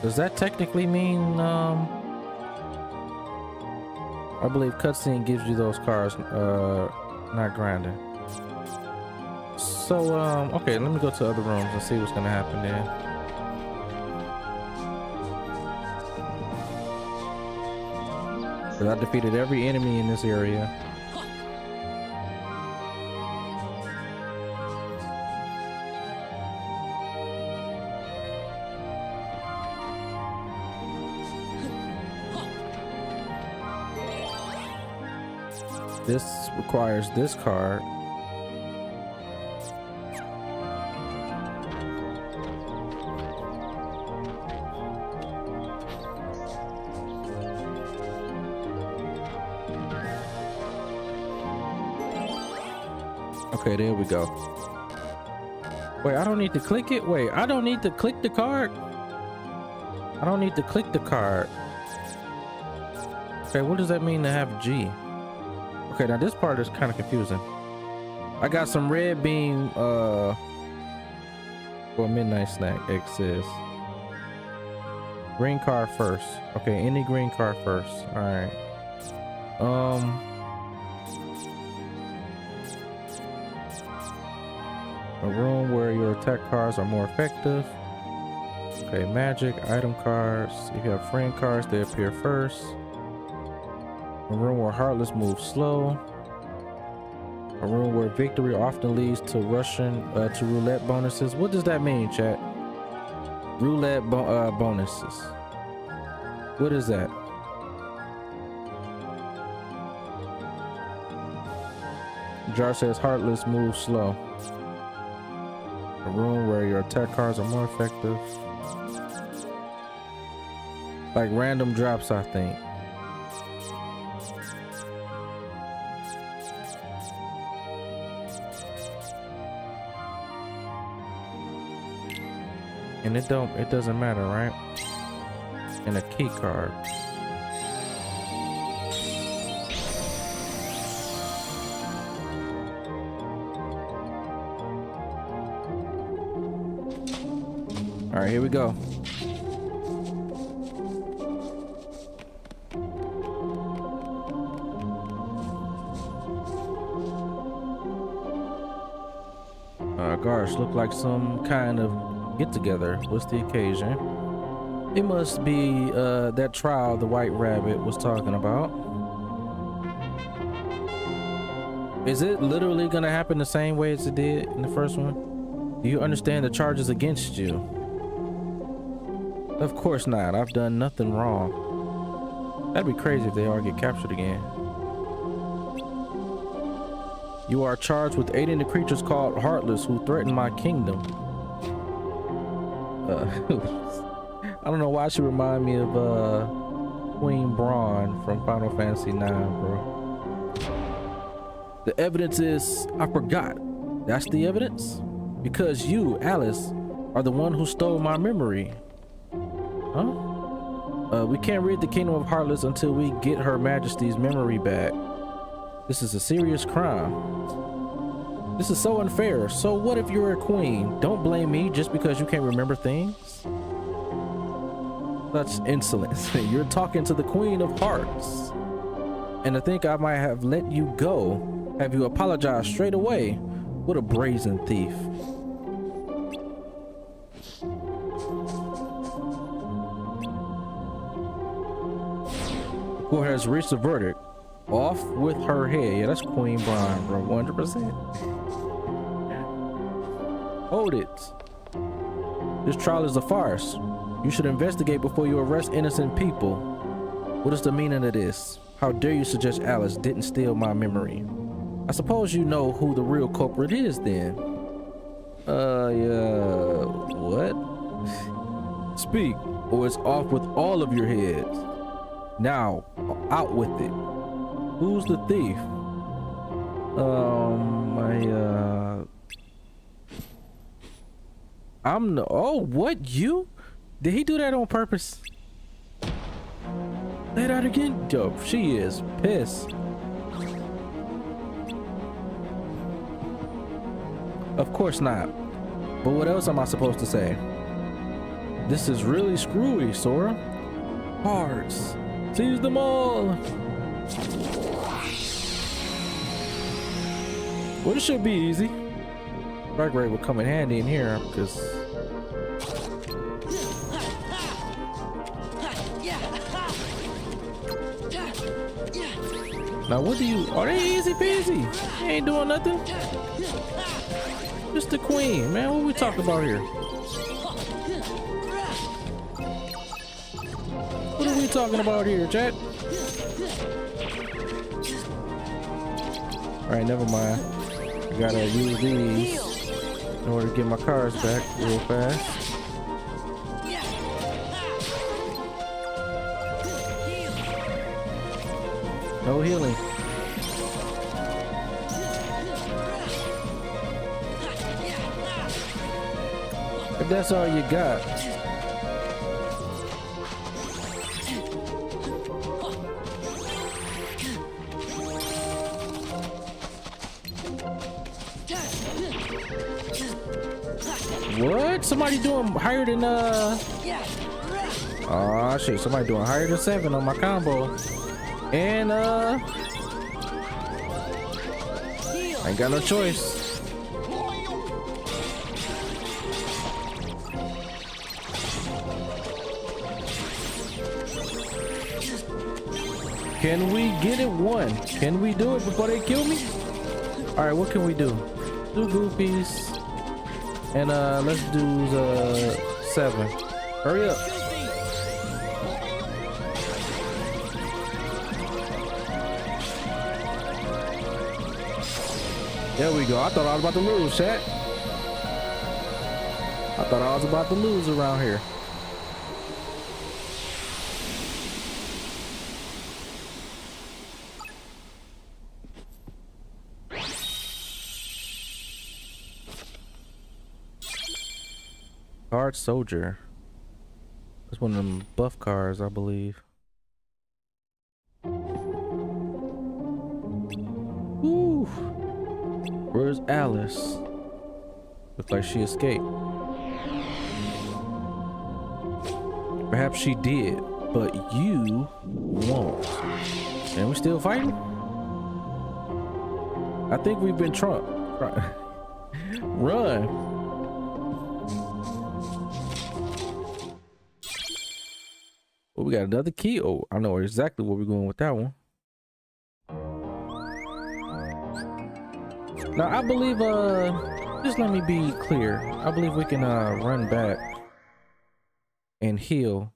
[SPEAKER 1] Does that technically mean I believe cutscene gives you those cards, not grinding. So okay, let me go to other rooms and see what's gonna happen there. Cause I defeated every enemy in this area. This requires this card. Okay, there we go. Wait, I don't need to click it? Wait, I don't need to click the card? I don't need to click the card. Okay, what does that mean to have G? Okay, now this part is kind of confusing. I got some red beam for midnight snack, X says. Green card first. Okay, any green card first. All right. A room where your attack cards are more effective. Okay, magic, item cards. If you have friend cards, they appear first. A room where Heartless moves slow. A room where victory often leads to to roulette bonuses. What does that mean, chat? Roulette bonuses. What is that? Jar says Heartless moves slow. A room where your attack cards are more effective. Like random drops, I think. And it doesn't matter, right? And a key card. All right, here we go. Guards look like some kind of get together. What's the occasion? It must be that trial the White Rabbit was talking about. Is it literally gonna happen the same way as it did in the first one? Do you understand the charges against you? Of course not. I've done nothing wrong. That'd be crazy if they all get captured again. You are charged with aiding the creatures called Heartless who threaten my kingdom. I don't know why she remind me of Queen Braun from Final Fantasy IX, bro. The evidence is I forgot. That's the evidence? Because you, Alice, are the one who stole my memory. Huh? We can't rid the kingdom of Heartless until we get Her Majesty's memory back. This is a serious crime. This is so unfair. So what if you're a queen? Don't blame me just because you can't remember things. Such insolence. You're talking to the Queen of Hearts. And to think I might have let you go, have you apologize straight away. What a brazen thief. The court has reached a verdict. Off with her head. Yeah, that's Queen Braun, bro. 100%. Hold it. This trial is a farce. You should investigate before you arrest innocent people. What is the meaning of this? How dare you suggest Alice didn't steal my memory? I suppose you know who the real culprit is then. Yeah. What? Speak, or it's off with all of your heads. Now, out with it. Who's the thief? I'm the, oh, what, you? Did he do that on purpose? Say that again? Yo, she is pissed. Of course not. But what else am I supposed to say? This is really screwy, Sora. Hearts. Seize them all. Well, it should be easy. Strike rate will come in handy in here because now what do you, are they easy peasy? They ain't doing nothing. Just the queen, man. What we talking about here? What are we talking about here, chat? All right, never mind. I gotta use these in order to get my cards back real fast. No healing. If that's all you got. What? Somebody doing higher than Oh shit, somebody doing higher than 7 on my combo. And ain't got no choice. Can we get it 1? Can we do it before they kill me? All right, what can we do? Do goofies. And let's do 7. Hurry up. There we go. I thought I was about to lose, chat. I thought I was about to lose around here. Guard soldier. That's one of them buff cars, I believe. Woo. Where's Alice? Looks like she escaped. Perhaps she did, but you won't. And we still fighting? I think we've been trumped. Run. Oh, we got another key. Oh, I know exactly where we're going with that one. Now, I believe, just let me be clear. I believe we can, run back and heal.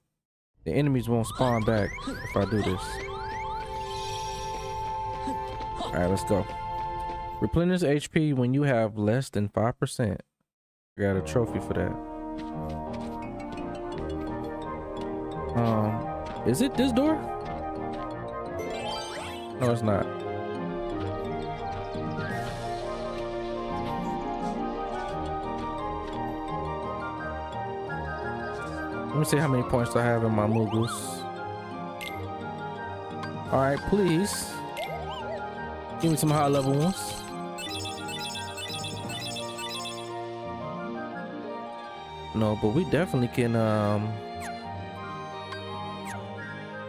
[SPEAKER 1] The enemies won't spawn back if I do this. All right, let's go. Replenish HP when you have less than 5%. I got a trophy for that. Is it this door? No, it's not. Let me see how many points I have in my Mugus. All right, please give me some high level ones. No, but we definitely can,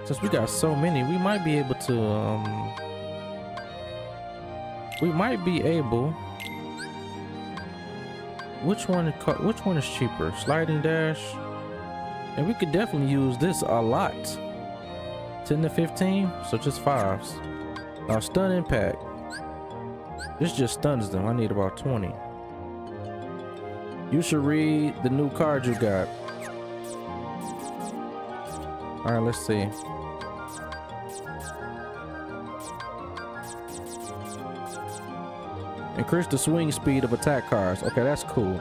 [SPEAKER 1] since we got so many, we might be able to, which one is cheaper? Sliding dash? And we could definitely use this a lot. 10 to 15, so just 5s. Now stun impact. This just stuns them. I need about 20. You should read the new card you got. All right, let's see. Increase the swing speed of attack cards. Okay, that's cool.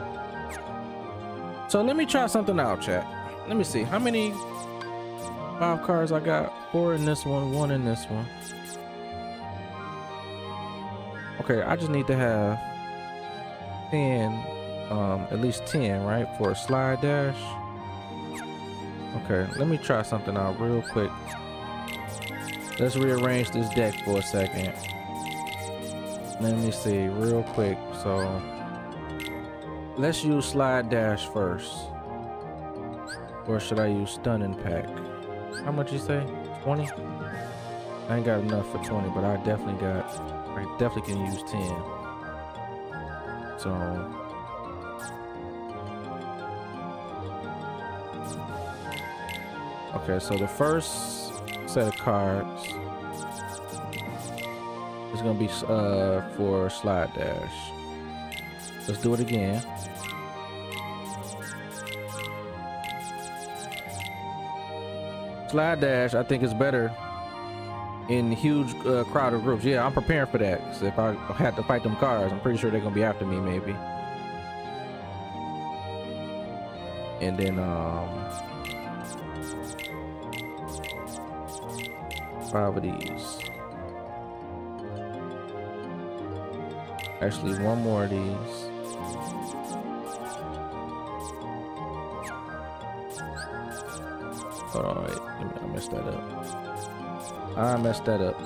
[SPEAKER 1] So let me try something out, chat. Let me see how many 5 cards I got. 4 in this one, 1 in this one. Okay, I just need to have 10, at least 10, right, for a slide dash. Okay, let me try something out real quick. Let's rearrange this deck for a second. Let me see real quick. So let's use slide dash first. Or should I use stun impact? How much you say? 20? I ain't got enough for 20, but I definitely can use 10. So okay, so the first set of cards is gonna be for slide dash. Let's do it again. Slide dash, I think is better in huge crowded groups. Yeah, I'm preparing for that. So if I had to fight them cars, I'm pretty sure they're gonna be after me, maybe. And then 5 of these. Actually, 1 more of these. Hold on, wait. I messed that up. I messed that up.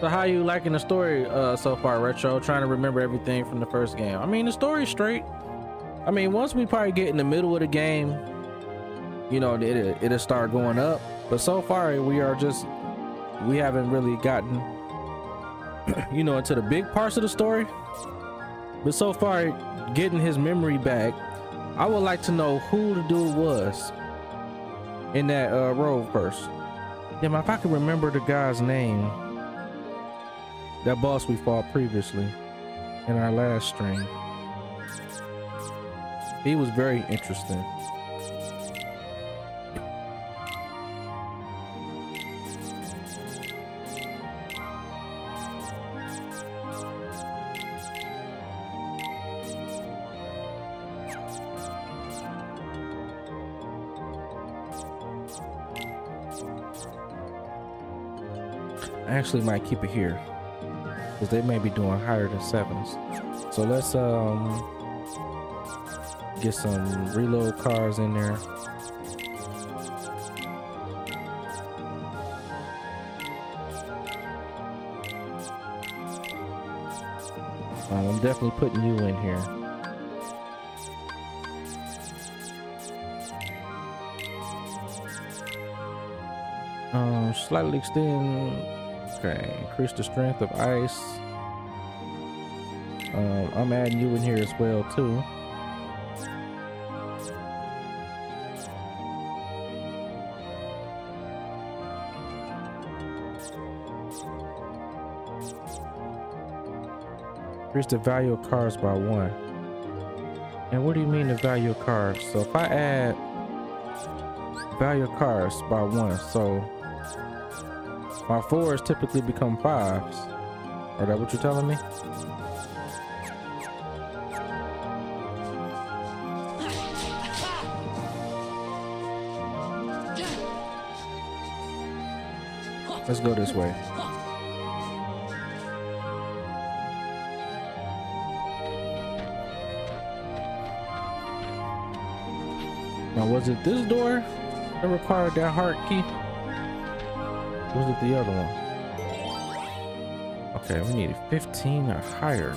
[SPEAKER 1] So how you liking the story so far, Retro? Trying to remember everything from the first game. I mean, the story's straight. I mean, once we probably get in the middle of the game, you know, it'll start going up. But so far, we haven't really gotten, you know, into the big parts of the story. But so far, getting his memory back, I would like to know who the dude was in that road first. Yeah, if I could remember the guy's name, that boss we fought previously in our last stream. He was very interesting. I actually might keep it here because they may be doing higher than 7s. So let's get some reload cars in there. I'm definitely putting you in here. Slightly extend. Okay, increase the strength of ice. I'm adding you in here as well too. Increase the value of cars by 1. And what do you mean the value of cars? So if I add value of cars by 1, so my 4s typically become 5s. Is that what you're telling me? Let's go this way. Now, was it this door that required that heart key? Or was it the other one? Okay, we need 15 or higher.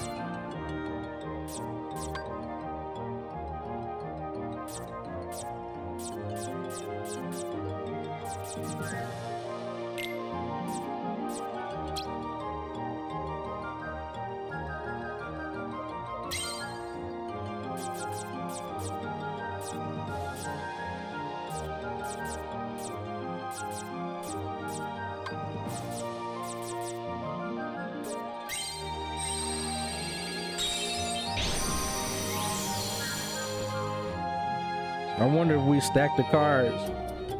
[SPEAKER 1] I wonder if we stack the cards,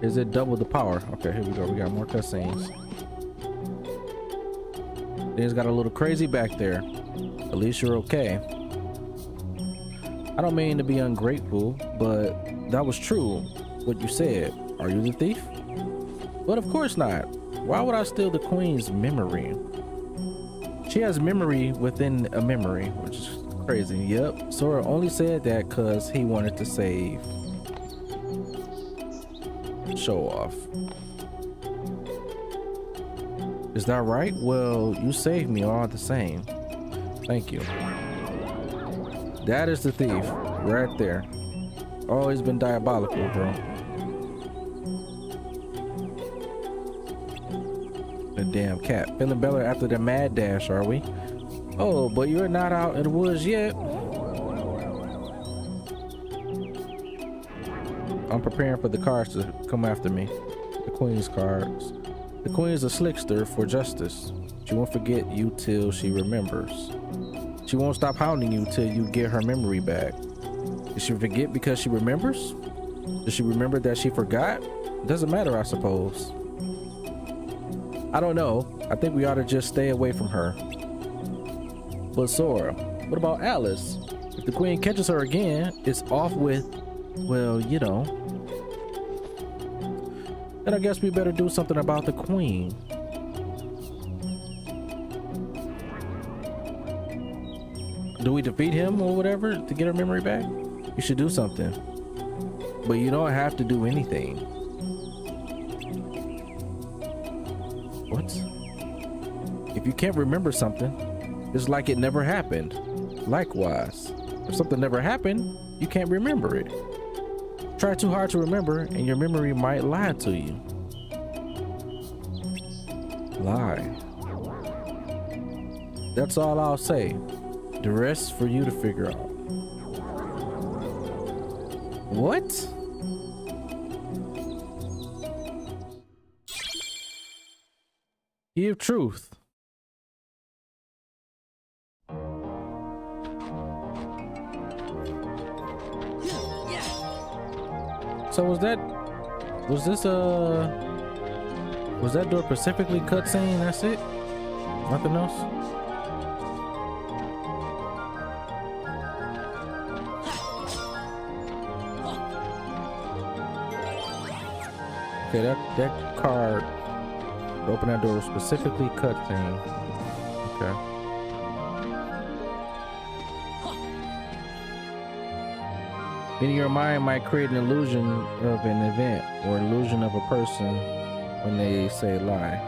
[SPEAKER 1] is it double the power? Okay, here we go. We got more cutscenes. Things got a little crazy back there. At least you're okay. I don't mean to be ungrateful, but that was true, what you said. Are you the thief? But of course not. Why would I steal the queen's memory? She has memory within a memory, which is crazy. Yep, Sora only said that because he wanted to save. Show off. Is that right? Well, you saved me all the same. Thank you. That is the thief right there. Always been diabolical, bro. The damn cat. Feeling better after the mad dash, are we? Oh, but you're not out in the woods yet. I'm preparing for the cards to come after me. The queen's cards. The queen is a slickster for justice. She won't forget you till she remembers. She won't stop hounding you till you get her memory back. Did she forget because she remembers? Does she remember that she forgot? Doesn't matter, I suppose. I don't know. I think we ought to just stay away from her. But Sora, what about Alice? If the queen catches her again, it's off with, well, you know. Then I guess we better do something about the queen. Do we defeat him or whatever to get her memory back? You should do something. But you don't have to do anything. What? If you can't remember something, it's like it never happened. Likewise, if something never happened, you can't remember it. Try too hard to remember and your memory might lie to you. Lie. That's all I'll say. The rest for you to figure out. What? Give truth. So was that door specifically cutscene? That's it? Nothing else? Okay, that card to open that door was specifically cutscene. Okay. Meaning your mind might create an illusion of an event or illusion of a person when they say lie.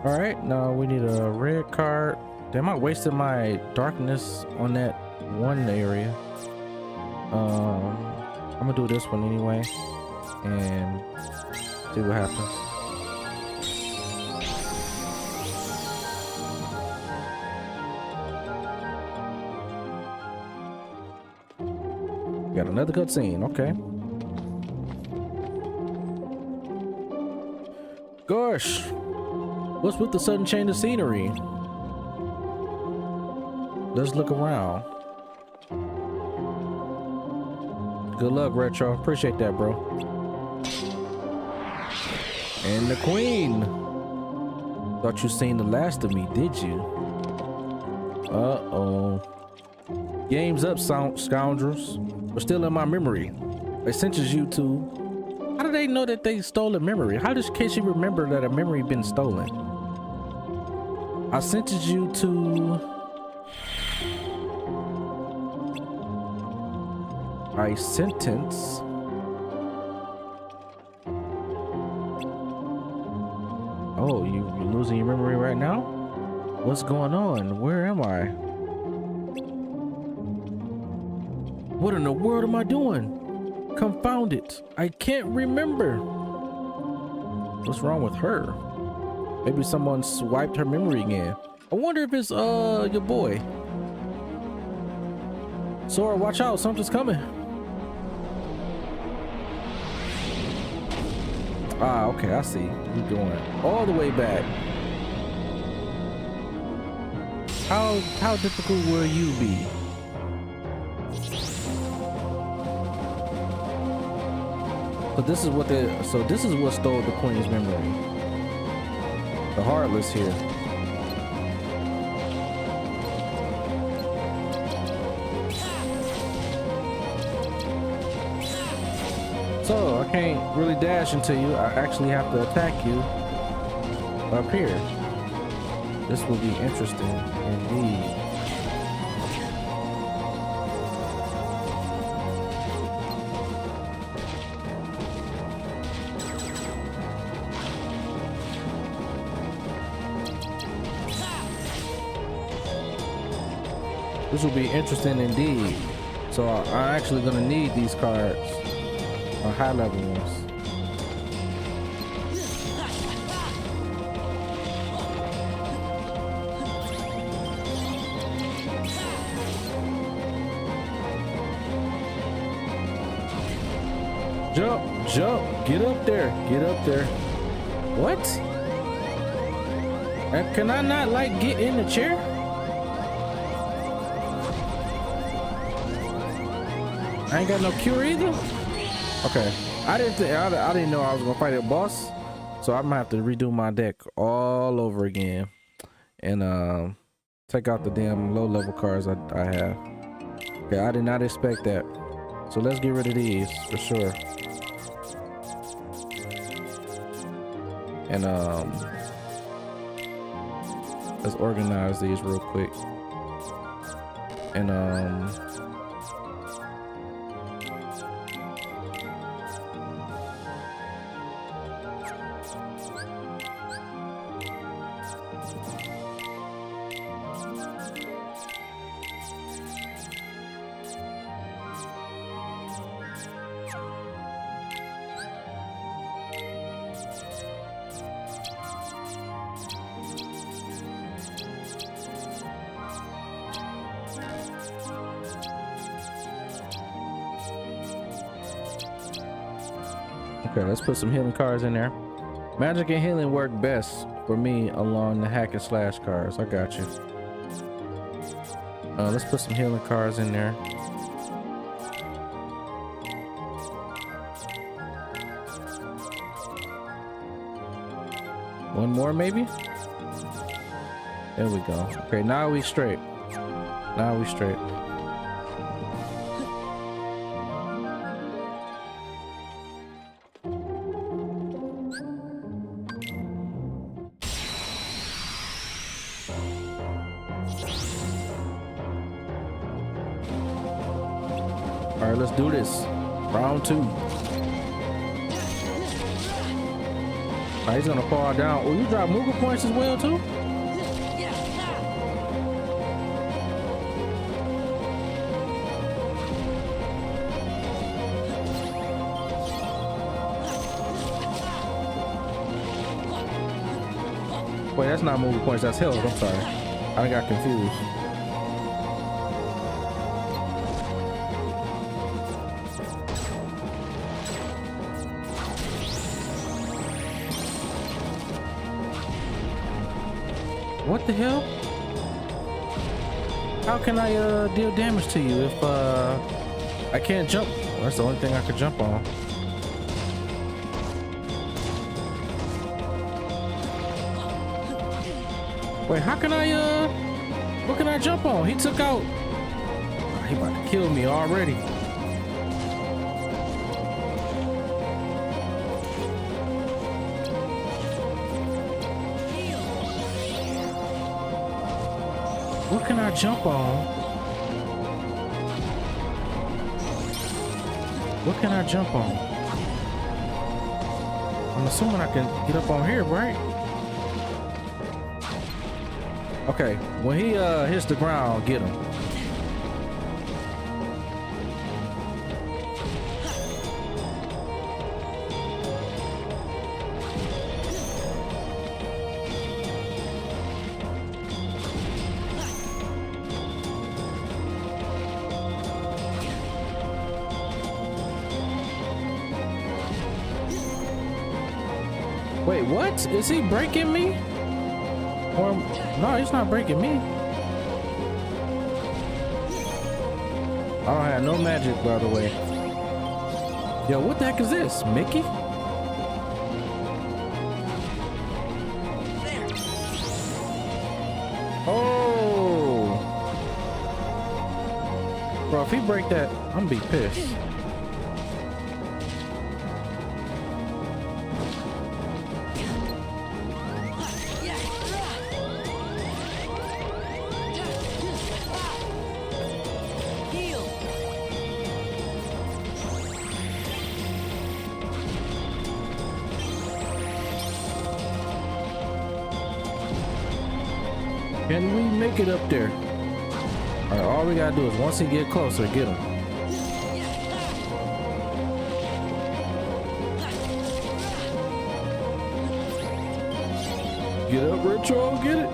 [SPEAKER 1] All right, now we need a red card. Damn, I wasted my darkness on that one area. I'm gonna do this one anyway and see what happens. Got another cutscene. Okay. Gosh, what's with the sudden change of scenery? Let's look around. Good luck, Retro. Appreciate that, bro. And the Queen. Thought you seen the last of me, did you? Uh-oh. Game's up, scoundrels. We're still in my memory. They sentenced you to... How do they know that they stole a memory? How does Casey remember that a memory been stolen? I sentenced you to... I sentence. Oh, you're losing your memory right now? What's going on? Where am I? What in the world am I doing? Confound it. I can't remember. What's wrong with her? Maybe someone swiped her memory again. I wonder if it's your boy. Sora, watch out, something's coming. Ah, okay, I see. You're going all the way back. How difficult will you be? But this is what this is what stole the Queen's memory. The Heartless here. So I can't really dash into you. I actually have to attack you up here. This will be interesting indeed. This will be interesting indeed. So I'm actually gonna need these cards. High level ones. Jump, get up there. What? Can I not like get in the chair? I ain't got no cure either. Okay, I didn't know I was gonna fight a boss, so I'm gonna have to redo my deck all over again and take out the damn low level cards I have. Okay, I did not expect that, so let's get rid of these for sure. And Let's organize these real quick. And okay, let's put some healing cards in there. Magic and healing work best for me along the hack and slash cards. I got you. Let's put some healing cards in there. One more maybe? There we go. Okay, now we straight. Now we straight. All right, let's do this. Round 2. Now he's gonna fall down. Oh, you drop Moogle points as well too? Wait, that's not Moogle points, that's health. I'm sorry. I got confused. What the hell? How can I deal damage to you if I can't jump? Well, that's the only thing I could jump on. Wait, how can I what can I jump on? He took out. Oh, he about to kill me already. What can I jump on? What can I jump on? I'm assuming I can get up on here, right? Okay, when he hits the ground, get him. Wait, what? Is he breaking me? Or no, he's not breaking me. I don't have no magic, by the way. Yo, what the heck is this? Mickey? Oh. Bro, if he break that, I'm gonna be pissed. Can we make it up there? All right, all we gotta do is once he get closer, get him. Get up, Retro, get it.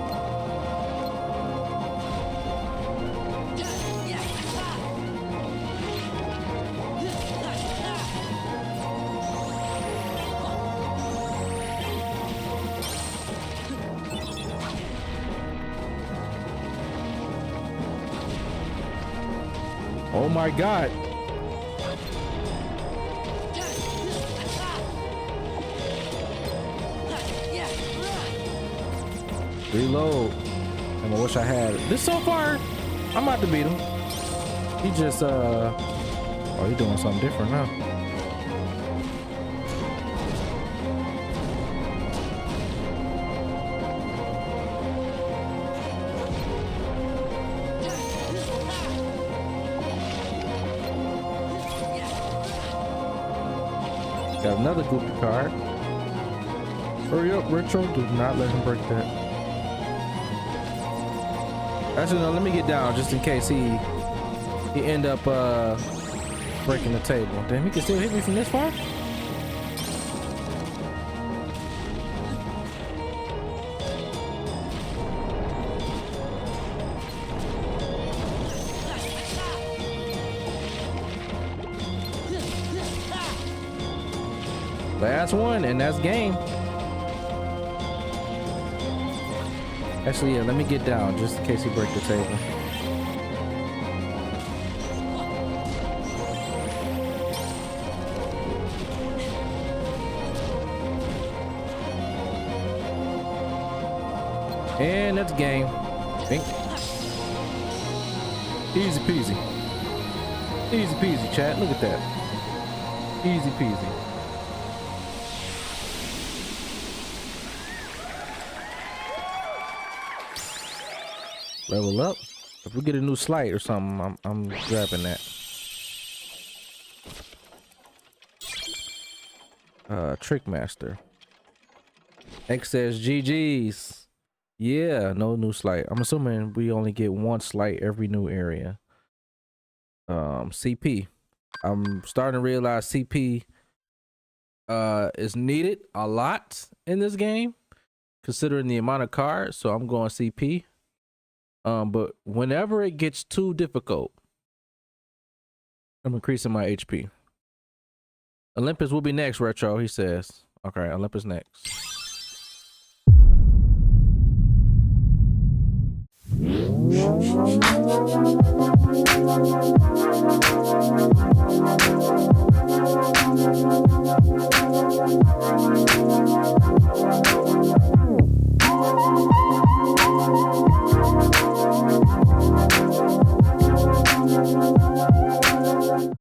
[SPEAKER 1] Oh my God. Reload. And I wish I had it. This so far, I'm about to beat him. He just oh, he doing something different now. Got another goofy card. Hurry up, Retro. Do not let him break that. Actually, no, let me get down just in case he end up breaking the table. Damn, he can still hit me from this far? Last one, and that's game. Actually, yeah, let me get down just in case he break the table. And that's game. Think. Easy peasy. Easy peasy, chat. Look at that. Easy peasy. Level up. If we get a new slight or something, I'm grabbing that. Trickmaster. X says GG's. Yeah, no new slight. I'm assuming we only get one slight every new area. CP. I'm starting to realize CP is needed a lot in this game, considering the amount of cards. So I'm going CP. But whenever it gets too difficult, I'm increasing my HP. Olympus will be next, Retro, he says. Okay, Olympus next.